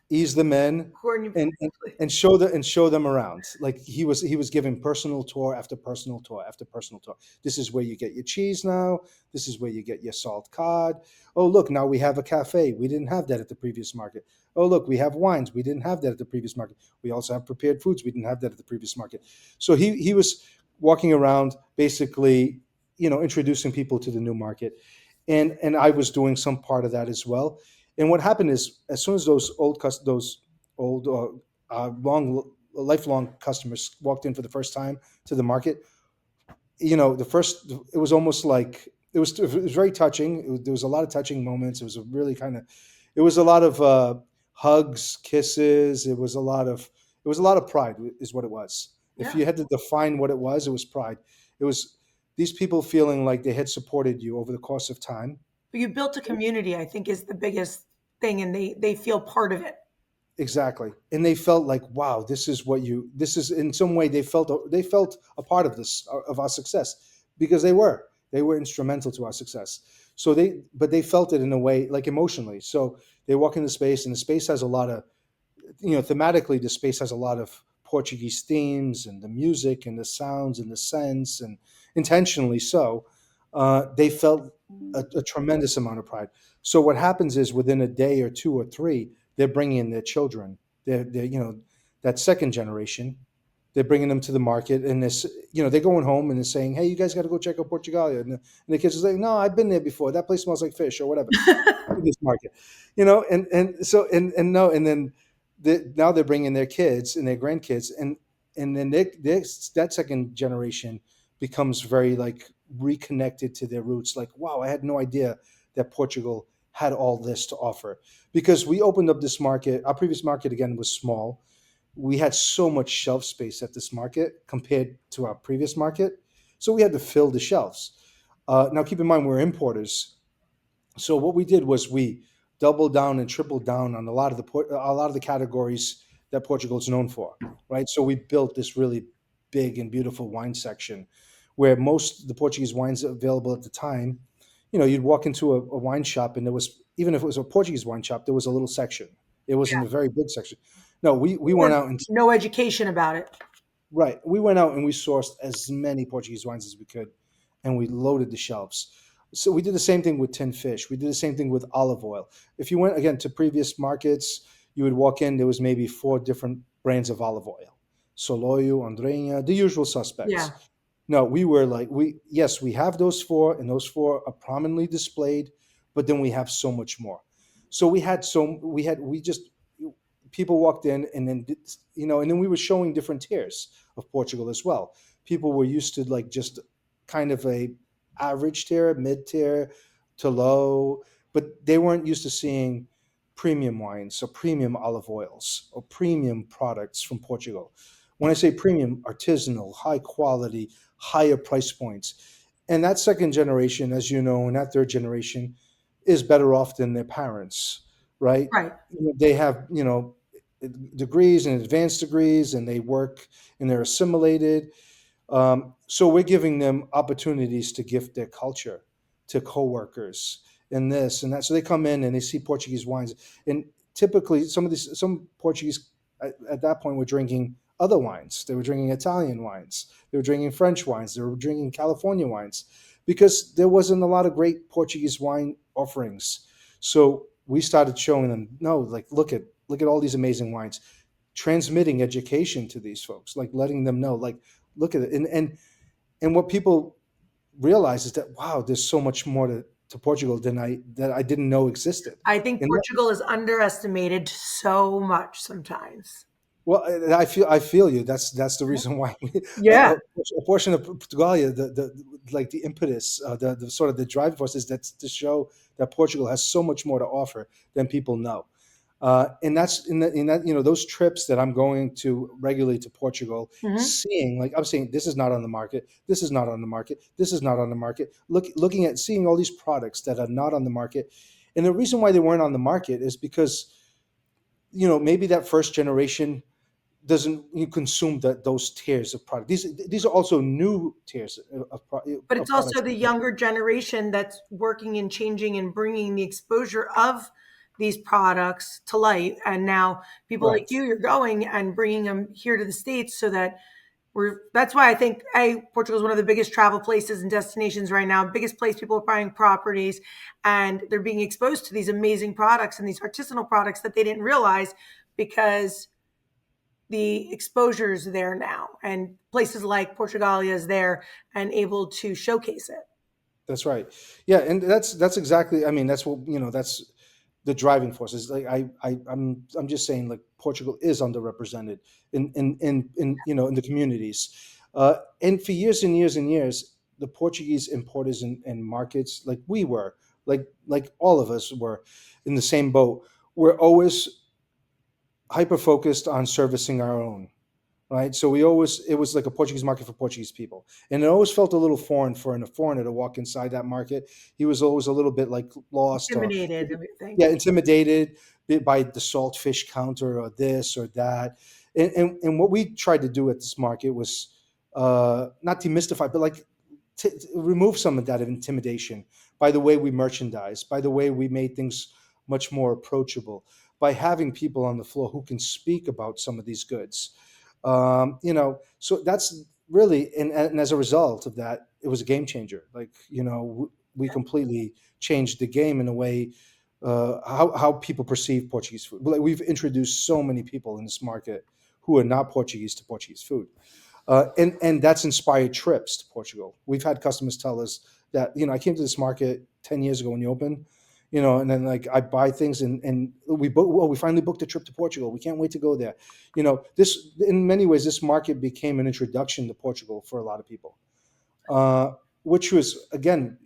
ease them in and, and and show them around. Like he was giving personal tour after personal tour after personal tour. This is where you get your cheese now. This is where you get your salt cod. Oh, look, now we have a cafe. We didn't have that at the previous market. Oh, look, we have wines. We didn't have that at the previous market. We also have prepared foods. We didn't have that at the previous market. So he was walking around basically, introducing people to the new market. And I was doing some part of that as well. And what happened is, as soon as those old, long, lifelong customers walked in for the first time to the market, it was almost like it was very touching. There was a lot of touching moments. It was a really it was a lot of hugs, kisses. It was a lot of pride, is what it was. If Yeah. you had to define what it was pride. It was these people feeling like they had supported you over the course of time. But you built a community, I think, is the biggest thing, and they feel part of it. Exactly. And they felt like, wow, this is in some way they felt a part of of our success because they were instrumental to our success. So but they felt it in a way like emotionally. So they walk into space, and the space has a lot of, thematically, the space has a lot of Portuguese themes and the music and the sounds and the scents, and intentionally so. They felt a tremendous amount of pride. So what happens is within a day or two or three, they're bringing in their children. They're that second generation, they're bringing them to the market, and this, they're going home and they're saying, "Hey, you guys got to go check out Portugalia." And the kids are saying, "No, I've been there before. That place smells like fish or whatever." To this market, and no, and then now they're bringing their kids and their grandkids, and then that second generation becomes very like reconnected to their roots. Like, wow, I had no idea that Portugal had all this to offer, because we opened up this market. Our previous market again was small. We had so much shelf space at this market compared to our previous market, so we had to fill the shelves. Now, keep in mind we're importers, so what we did was we doubled down and tripled down on a lot of the categories that Portugal is known for, right? So we built this really big and beautiful wine section, where most of the Portuguese wines available at the time, you'd walk into a wine shop, and there was, even if it was a Portuguese wine shop, there was a little section. It wasn't a very big section. No, we went Or out and no education about it. right. We went out and we sourced as many Portuguese wines as we could, and we loaded the shelves. So we did the same thing with tin fish. We did the same thing with olive oil. If you went again to previous markets, you would walk in, there was maybe four different brands of olive oil. Soloio, Andreina, the usual Yeah. suspects. No, we were like, yes, we have those four, and those four are prominently displayed, but then we have so much more. So we just, people walked in, and then, and then we were showing different tiers of Portugal as well. People were used to like just kind of a average tier, mid tier to low, but they weren't used to seeing premium wines or premium olive oils or premium products from Portugal. When I say premium, artisanal, high quality, higher price points. And that second generation, as you know, and that third generation is better off than their parents, right? Right. They have, degrees and advanced degrees, and they work and they're assimilated. So we're giving them opportunities to gift their culture to coworkers and this and that. So they come in and they see Portuguese wines, and typically some Portuguese at that point were drinking other wines. They were drinking Italian wines. They were drinking French wines. They were drinking California wines, because there wasn't a lot of great Portuguese wine offerings. So we started showing them, no, like look at all these amazing wines, transmitting education to these folks, like letting them know, like look at it, and what people realize is that, wow, there's so much more to Portugal than I didn't know existed. I think And that, Portugal is underestimated so much sometimes. well, I feel you. That's the reason why Yeah. a portion of Portugalia, the like the impetus, the sort of the driving force is that to show that Portugal has so much more to offer than people know. And that's in that, those trips that I'm going to regularly to Portugal, Hmm. seeing, like I'm saying, this is not on the market, this is not on the market, this is not on the market. Looking at seeing all these products that are not on the market, and the reason why they weren't on the market is because maybe that first generation doesn't you consume those tiers of product. These are also new tiers But of it's also products. the younger generation that's working and changing and bringing the exposure of these products to light. And now people like Right. you, you're going and bringing them here to the States so that that's why I think Portugal is one of the biggest travel places and destinations right now. Biggest place people are buying properties, and they're being exposed to these amazing products and these artisanal products that they didn't realize, because the exposure is there now, and places like Portugalia is there and able to showcase it. That's right. Yeah, and that's exactly. I mean, that's what that's the driving force. Is like I'm just saying, like Portugal is underrepresented in the communities, and for years and years and years, the Portuguese importers and markets, like we were, like all of us were in the same boat. We're always hyper focused on servicing our own, right? So it was like a Portuguese market for Portuguese people, and it always felt a little foreign for a foreigner to walk inside that market. He was always a little bit like lost, or Intimidated, I think. yeah, intimidated by the salt fish counter or this or that. And what we tried to do at this market was not demystify, but like to remove some of that intimidation by the way we merchandise, by the way we made things much more approachable, by having people on the floor who can speak about some of these goods. So that's really, and as a result of that, it was a game changer. Like, we completely changed the game in a way, how people perceive Portuguese food. Like, we've introduced so many people in this market who are not Portuguese to Portuguese food. And that's inspired trips to Portugal. We've had customers tell us that, I came to this market 10 years ago when you opened, and then like I buy things and we finally booked a trip to Portugal. We can't wait to go there. This, in many ways, this market became an introduction to Portugal for a lot of people, uh, which was, again,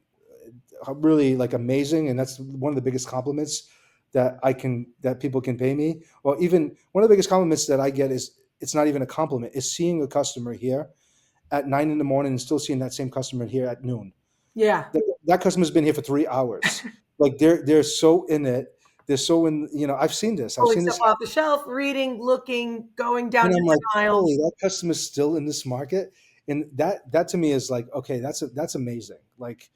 really like amazing. And that's one of the biggest compliments that people can pay me. Or even one of the biggest compliments that I get is, it's not even a compliment, is seeing a customer here at 9 in the morning and still seeing that same customer here at noon. Yeah. That customer's been here for 3 hours. Like they're so in it. They're so in. I've seen this. I've Pulling seen stuff this, off the shelf, reading, looking, going down and I'm like, different holy, aisles. that customer's still in this market. And that to me is like, okay, that's amazing. Like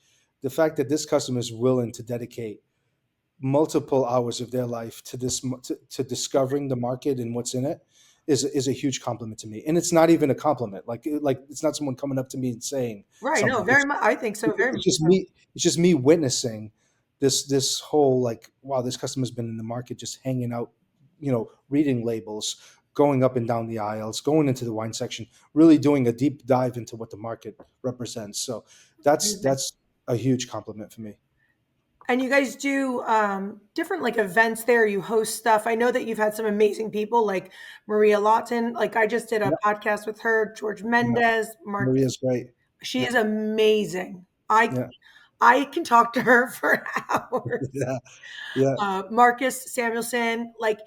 the fact that this customer is willing to dedicate multiple hours of their life to to discovering the market and what's in it is a huge compliment to me. And it's not even a compliment. Like it's not someone coming up to me and saying Right. No, something. very much. I think so. Very It's much just so. me. It's just me witnessing this whole, like, wow, this customer's been in the market just hanging out, reading labels, going up and down the aisles, going into the wine section, really doing a deep dive into what the market represents. So that's a huge compliment for me. And you guys do different like events there. You host stuff. I know that you've had some amazing people like Maria Lawton. Like I just did a Yeah, podcast with her, George yeah. Mendez, Mark. Maria's great. She is amazing. I Yeah, I can talk to her for hours. yeah, yeah. Marcus Samuelson, like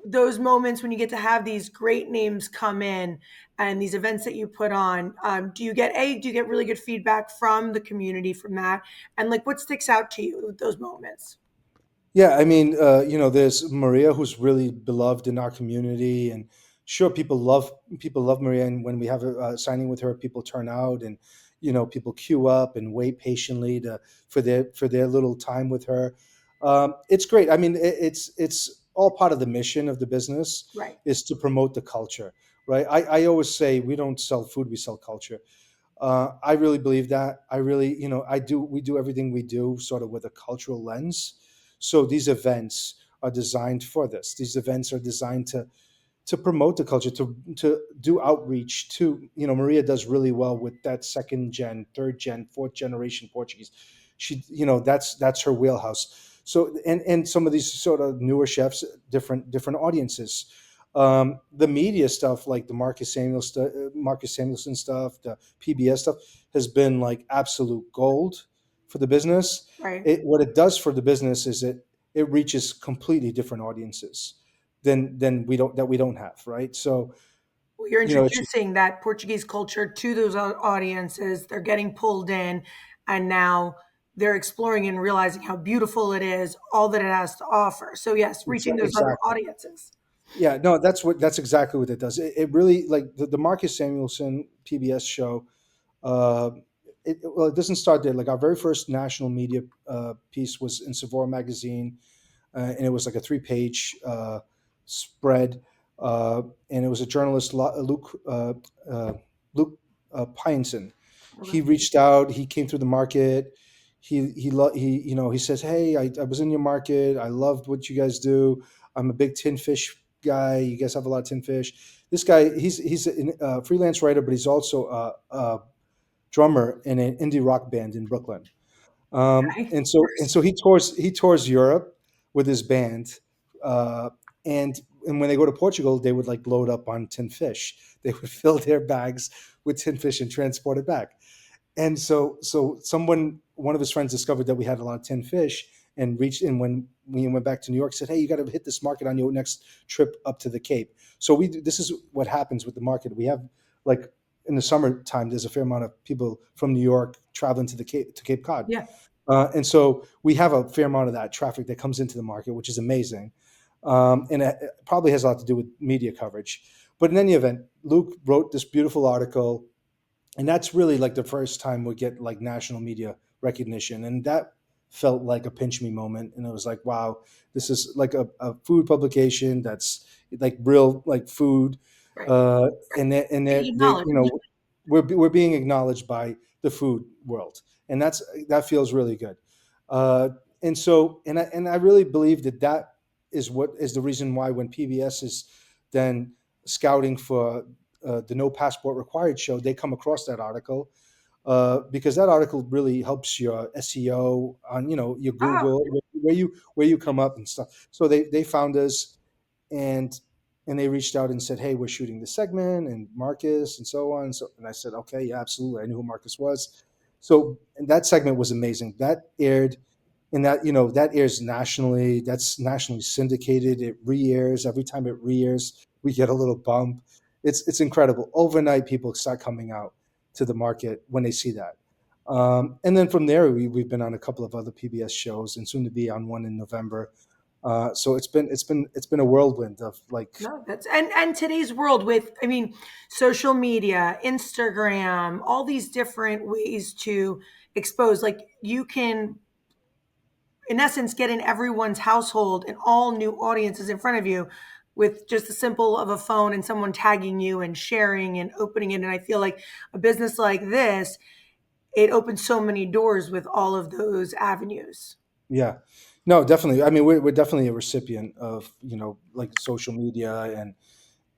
those moments when you get to have these great names come in and these events that you put on, do you get really good feedback from the community from that, and like what sticks out to you with those moments? Yeah, I mean, there's Maria, who's really beloved in our community, and sure, people love Maria, and when we have a signing with her, people turn out, and people queue up and wait patiently for their little time with her. It's great. I mean, it's all part of the mission of the business Right. is to promote the culture, right? I always say we don't sell food, we sell culture. I really believe that. I really, I do. We do everything we do sort of with a cultural lens. So these events are designed for this. These events are designed to promote the culture, to do outreach to. Maria does really well with that second gen, third gen, fourth generation Portuguese. She, that's her wheelhouse. So and some of these sort of newer chefs, different audiences. The media stuff, like the Marcus Samuelson stuff, the PBS stuff, has been like absolute gold for the business. Right. What it does for the business is it reaches completely different audiences than we don't have, right? So Well, you're it's just, introducing that Portuguese culture to those audiences. They're getting pulled in, and now they're exploring and realizing how beautiful it is, all that it has to offer. So, yes, reaching those other exactly. audiences. Yeah, no, that's exactly what it does. It really, like the Marcus Samuelson PBS show. Uh, well, it doesn't start there. Like our very first national media piece was in Savora magazine, and it was like a three-page spread, and it was a journalist, uh, Luke Pynson. Okay. He reached out. He came through the market. He says, "Hey, I was in your market. I loved what you guys do. I'm a big tin fish guy. You guys have a lot of tin fish." This guy, he's a freelance writer, but he's also a drummer in an indie rock band in Brooklyn. And so he tours Europe with his band, uh, and when they go to Portugal, they would like load up on tin fish. They would fill their bags with tin fish and transport it back. And so one of his friends discovered that we had a lot of tin fish and reached in when we went back to New York, said, "Hey, you got to hit this market on your next trip up to the Cape." So this is what happens with the market. We have, like, in the summertime, there's a fair amount of people from New York traveling to Cape Cod. Yeah. And so we have a fair amount of that traffic that comes into the market, which is amazing. And it probably has a lot to do with media coverage. But in any event, Luke wrote this beautiful article, and that's really like the first time we get like national media recognition, and that felt like a pinch me moment. And it was like, wow, this is like a food publication that's like real, like food, Right. uh and Being they acknowledged. we're being acknowledged by the food world, and that feels really good. uh and I really believe that is what is the reason why when PBS is then scouting for the No Passport Required show, they come across that article because that article really helps your SEO on your Oh, Google where you come up and stuff. So they found us and they reached out and said, "Hey, we're shooting this segment and Marcus and so on." So and I said, "Okay, yeah, absolutely." I knew who Marcus was. So and that segment was amazing. That aired and that airs nationally. That's nationally syndicated. It re-airs every time it re-airs. We get a little bump. It's incredible. Overnight, people start coming out to the market when they see that. And then from there, we've been on a couple of other PBS shows, and soon to be on one in November. So it's been a whirlwind of like no, that's and today's world with, I mean, social media, Instagram, all these different ways to expose. Like you can, in essence, get in everyone's household and all new audiences in front of you with just the simple of a phone and someone tagging you and sharing and opening it. And I feel like a business like this, it opens so many doors with all of those avenues. yeah, no, definitely. I mean, we're definitely a recipient of like social media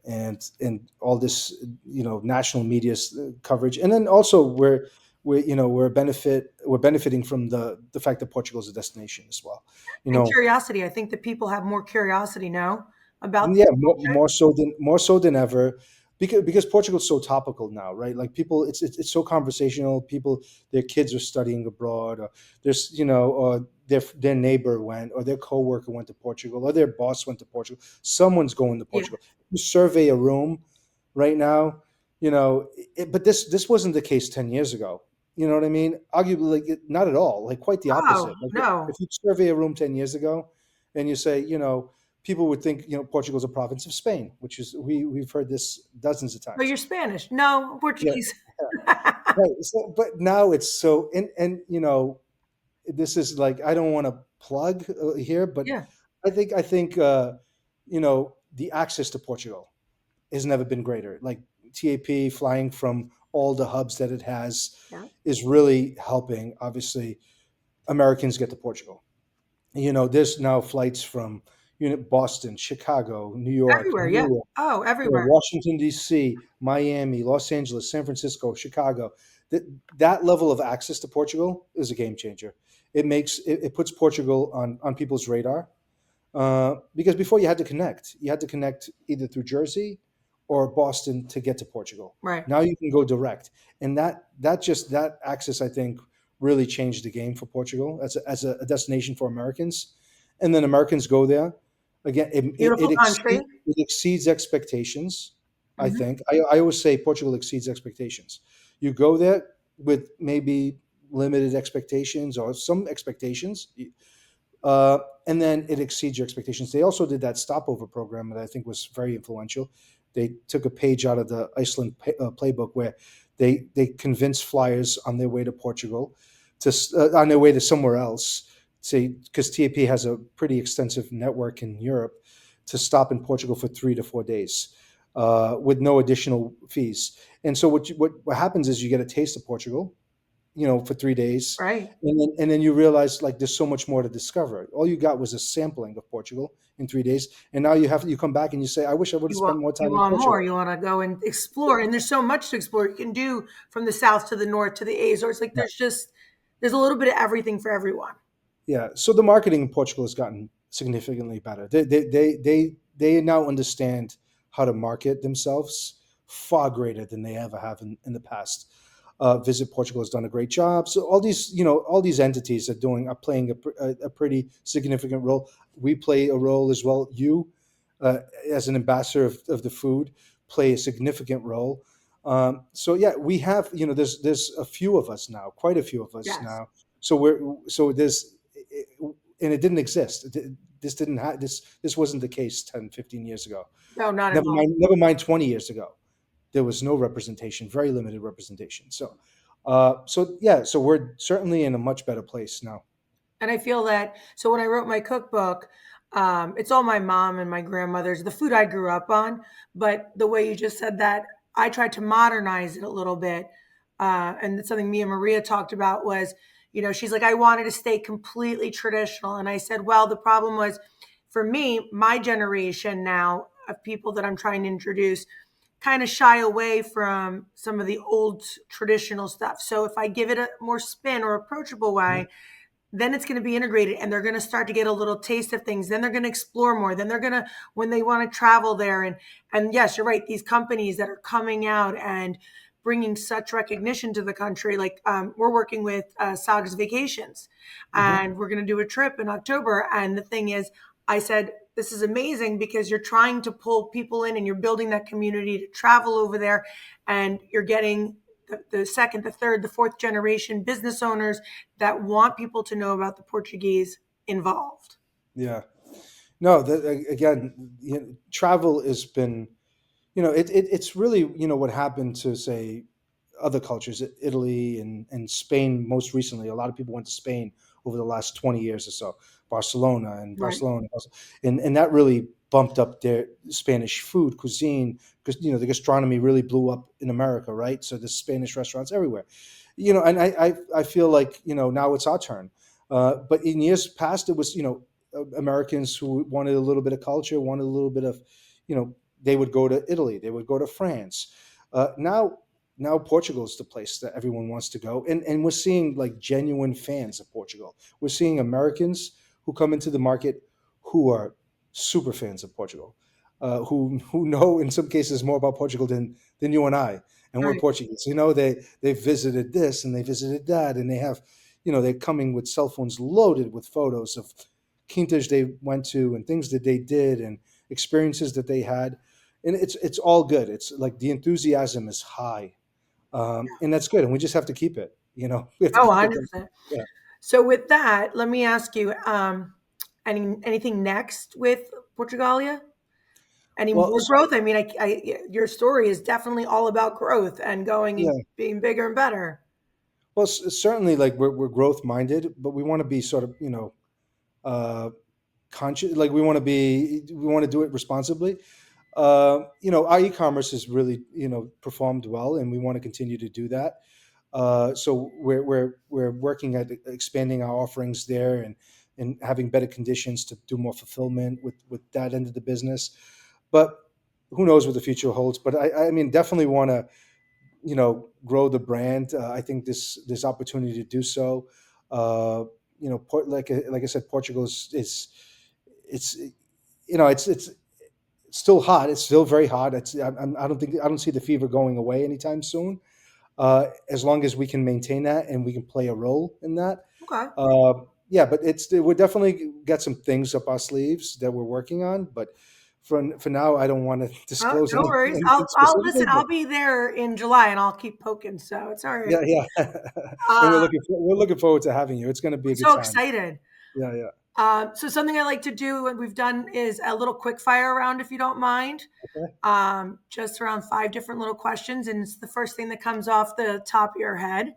and all this national media coverage, and then also we're benefiting from the fact that Portugal is a destination as well. You And know, curiosity. I think that people have more curiosity now about yeah, the culture. more so than ever, because Portugal's so topical now, right? Like people, it's so conversational. People, their kids are studying abroad, or there's or their neighbor went, or their coworker went to Portugal, or their boss went to Portugal. Someone's going to Yeah. Portugal. You survey a room right now, but this wasn't the case 10 years ago. You know what I mean? Arguably, like, not at all. Like quite the Oh, opposite. Like no. if you survey a room 10 years ago, and you say, people would think Portugal's a province of Spain, which is we've heard this dozens of But times. you're Spanish. No, Yeah, Portuguese. yeah. Right. So, but now it's so and this is like I don't want to plug here, but Yeah. I think the access to Portugal has never been greater. Like TAP flying from all the hubs that it has Yeah. is really helping. Obviously, Americans get to Portugal. There's now flights from Boston, Chicago, New York, Everywhere. Yeah. Newark, Oh, everywhere. Washington D.C., Miami, Los Angeles, San Francisco, Chicago. That level of access to Portugal is a game changer. It puts Portugal on people's radar because before you had to connect either through Jersey or Boston to get to Portugal. Right. Now you can go direct, and that access I think really changed the game for Portugal as a destination for Americans, and then Americans go there again. Beautiful country. It exceeds expectations. I Mhm. think I always say Portugal exceeds expectations. You go there with maybe limited expectations or some expectations, and then it exceeds your expectations. They also did that stopover program that I think was very influential. They took a page out of the Iceland playbook where they convinced flyers on their way to Portugal on their way to somewhere else, say because TAP has a pretty extensive network in Europe, to stop in Portugal for 3 to 4 days with no additional fees. And so what happens is you get a taste of Portugal, for 3 days, Right. and then you realize like there's so much more to discover. All you got was a sampling of Portugal in 3 days, and now you come back and you say, "I wish I would have spent more You time in want more. Portugal." You want to go and explore. And there's so much to explore. You can do from the south to the north to the Azores. Like there's a little bit of everything for everyone. Yeah. So the marketing in Portugal has gotten significantly better. They now understand how to market themselves far greater than they ever have in the past. Visit Portugal has done a great job. So all these entities are playing a pretty significant role. We play a role as well. You, as an ambassador of the food, play a significant role. So yeah, we have there's a few of us now, quite a few of us Yes. now. So there's and it didn't exist. This didn't have this wasn't the case 10, 15 years ago. No, not at Never all. mind, never mind 20 years ago. There was no representation, very limited representation. So yeah, so we're certainly in a much better place now. And I feel that, so when I wrote my cookbook, it's all my mom and my grandmother's, the food I grew up on. But the way you just said that, I tried to modernize it a little bit. And it's something me and Maria talked about was, she's like, I wanted to stay completely traditional. And I said, well, the problem was for me, my generation now, of people that I'm trying to introduce kind of shy away from some of the old traditional stuff. So if I give it a more spin or approachable way, then it's going to be integrated and they're going to start to get a little taste of things. Then they're going to explore more. Then they're going to, when they want to travel there. And yes, you're right. These companies that are coming out and bringing such recognition to the country, like we're working with Sagas Vacations Hmm. and we're going to do a trip in October. And the thing is, I said, this is amazing because you're trying to pull people in and you're building that community to travel over there and you're getting the second, the third, the fourth generation business owners that want people to know about the Portuguese involved. Yeah. No, again, travel has been, it's really, what happened to, say, other cultures, Italy and Spain most recently. A lot of people went to Spain over the last 20 years or so, Right. Barcelona, and that really bumped up their Spanish food cuisine because, the gastronomy really blew up in America, right? So there's Spanish restaurants everywhere, and I feel like, now it's our turn. But in years past, it was, Americans who wanted a little bit of culture, wanted a little bit of, they would go to Italy, they would go to France. Now Portugal is the place that everyone wants to go, and we're seeing like genuine fans of Portugal. We're seeing Americans who come into the market who are super fans of Portugal, who know in some cases more about Portugal than you and I, and we're Right. Portuguese. They visited this and they visited that, and they have, they're coming with cell phones loaded with photos of quintas they went to and things that they did and experiences that they had, and it's all good. It's like the enthusiasm is high, and that's good. And we just have to keep it. We have to Oh, keep it going. 100%. Yeah. So with that, let me ask you, anything next with Portugalia? Any Well, more growth? I mean, your story is definitely all about growth and going and yeah. being bigger and better. Well, certainly, like we're growth minded, but we want to be sort of, uh, conscious. Like we want to do it responsibly. Our e-commerce has really, performed well, and we want to continue to do that. So we're working at expanding our offerings there and having better conditions to do more fulfillment with that end of the business. But who knows what the future holds? But I mean, definitely want to, grow the brand. I think this opportunity to do so. Uh, like I said, Portugal is it's it's still hot. It's still very hot. I don't see the fever going away anytime soon. As long as we can maintain that and we can play a role in that. Okay. Uh, yeah, but we're definitely got some things up our sleeves that we're working on. But for now, I don't want to Oh, disclose no worries. anything I'll listen. specifically. But I'll be there in July and I'll keep poking. So it's all right. yeah, yeah, and Uh, we're looking forward to having you. It's going to be I'm a good so time. excited. Yeah, yeah. So something I like to do and we've done is a little quick fire round, if you don't mind. Okay. Just around five different little questions, and it's the first thing that comes off the top of your head.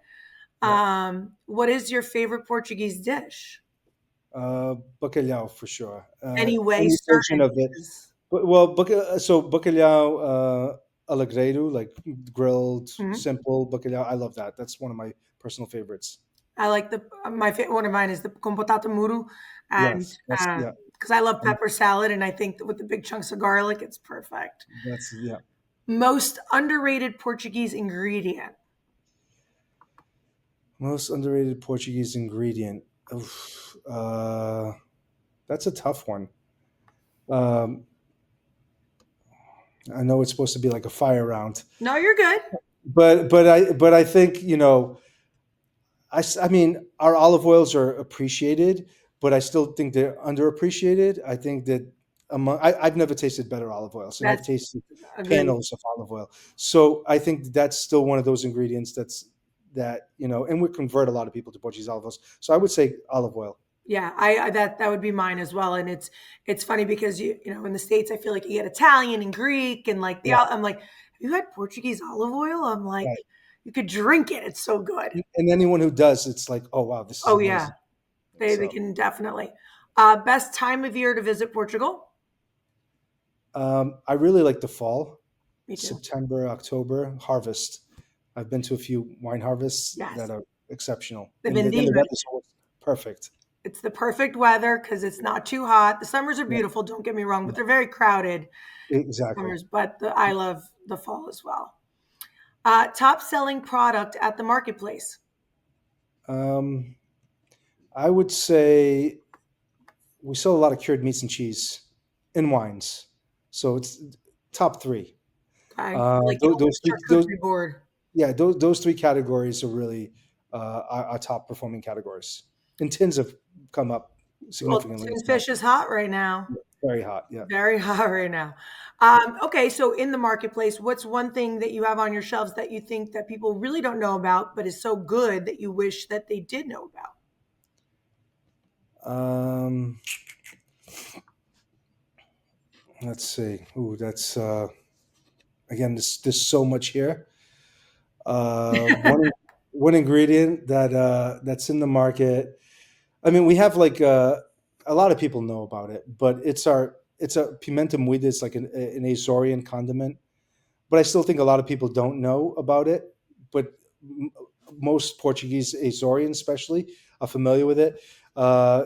Yeah. What is your favorite Portuguese dish? Bacalhau for sure. Any way, Any version certain of it. because But, well, so bacalhau alegredo, like grilled, mhm. simple bacalhau. I love that. That's one of my personal favorites. I like one of mine is the con potato muru, and Yes, that's yeah. because I love And pepper salad, and I think that with the big chunks of garlic, it's perfect. that's yeah. Most underrated Portuguese ingredient. Most underrated Portuguese ingredient. Oof, that's a tough one. Um, I know it's supposed to be like a fire round, No, you're good. but I think, I mean, our olive oils are appreciated, but I still think they're underappreciated. I think that I've never tasted better olive oils, and I've That's tasted agreed. panels of olive oil. So I think that's still one of those ingredients and we convert a lot of people to Portuguese olive oils. So I would say olive oil. Yeah, that would be mine as well. And it's funny because in the States I feel like you get Italian and Greek and like Yeah, I'm like, have you had Portuguese olive oil? I'm like, right. you could drink it. It's so good. And anyone who does, it's like, oh wow, this is Oh yeah, amazing. they So can definitely. Best time of year to visit Portugal? I really like the fall, Me too. September, October harvest. I've been to a few wine harvests Yes, that are exceptional, the and the weather's Benevides. always perfect. It's the perfect weather because it's not too hot. The summers are Yeah, beautiful. Don't get me wrong, but yeah, they're very crowded. Exactly. summers, but I love the fall as well. Top selling product at the marketplace. Um, I would say we sell a lot of cured meats and cheese and wines. So it's top three. Okay, like the old Those three, charcuterie board. yeah, those three categories are really our top performing categories. And tins have come up Well, significantly tin as well. fish is hot right now. Very hot. Yeah. Very hot right now. Okay, so in the marketplace, what's one thing that you have on your shelves that you think that people really don't know about, but is so good that you wish that they did know about? Um, let's see. Ooh, that's again. There's so much here. One one ingredient that's in the market. I mean, we have like a lot of people know about it, but it's a pimenta muida. It's like an Azorian condiment, but I still think a lot of people don't know about it. But m- most Portuguese Azorians, especially, are familiar with it.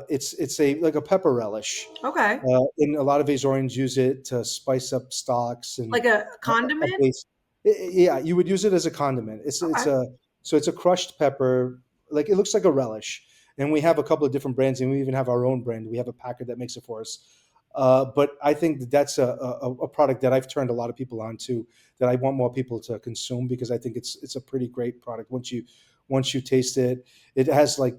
It's a like a pepper relish, Okay, and a lot of Azorians use it to spice up stocks and like a a condiment. base. Yeah, you would use it as a condiment. It's Okay, a so it's a crushed pepper, like it looks like a relish. And we have a couple of different brands, and we even have our own brand. We have a packer that makes it for us. But I think that that's a product that I've turned a lot of people on to, that I want more people to consume, because I think it's a pretty great product. Once you taste it, it has like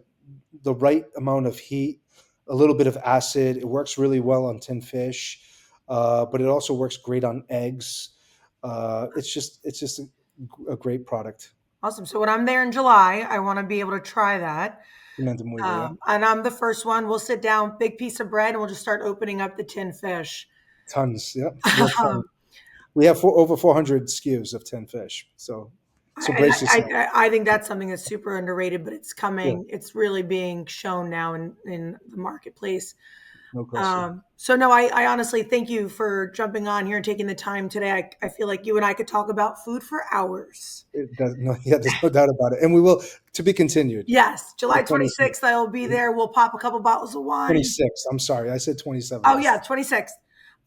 the right amount of heat, a little bit of acid. It works really well on tin fish, but it also works great on eggs. It's just a great product. awesome. So when I'm there in July, I want to be able to try that. Pimenta muida, yeah. And I'm the first one. We'll sit down, big piece of bread, and we'll just start opening up the tin fish. Tons, yeah. We have tons. We have over 400 SKUs of tin fish. So And brace yourself. I think that's something that's super underrated, but it's Yeah, coming. It's really being shown now in the marketplace. no question. So no, I honestly thank you for jumping on here and taking the time today. I feel like you and I could talk about food for hours. It does, no, yeah, there's no doubt about it. And we will, to be continued. Yes, The July 26th, I'll be there. We'll pop a couple bottles of wine. 26th. I'm sorry. I said 27th. Oh yeah, 26th.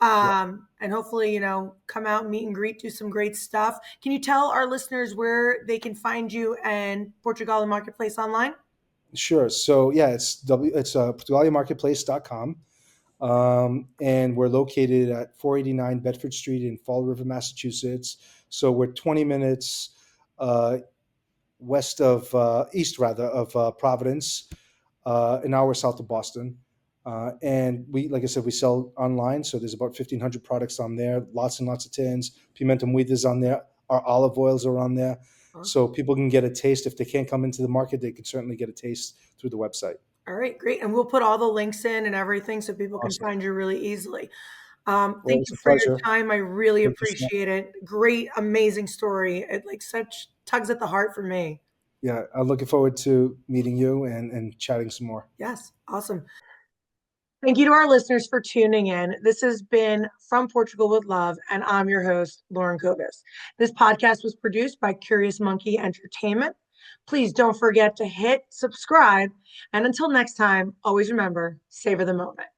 Yeah. And hopefully, come out, meet and greet, do some great stuff. Can you tell our listeners where they can find you and Portugal Marketplace online? Sure. So yeah, it's portugaliamarketplace.com. And we're located at 489 Bedford Street in Fall River, Massachusetts. So we're 20 minutes uh, west of east rather of Providence, an hour south of Boston. And we, like I said, we sell online. So there's about 1,500 products on there, lots and lots of tins. Pimenta muitas on there. Our olive oils are on there. So people can get a taste. If they can't come into the market, they can certainly get a taste through the website. All right, great. And we'll put all the links in and everything so people can Awesome. find you really easily. Well, Thank it's you a for your pleasure. time. I really Thank you so much. appreciate it. Great, amazing story. It like such tugs at the heart for me. Yeah, I'm looking forward to meeting you and chatting some more. Yes, awesome. Thank you to our listeners for tuning in. This has been From Portugal with Love, and I'm your host, Lauren Covas. This podcast was produced by Curious Monkey Entertainment. Please don't forget to hit subscribe. And until next time, always remember, savor the moment.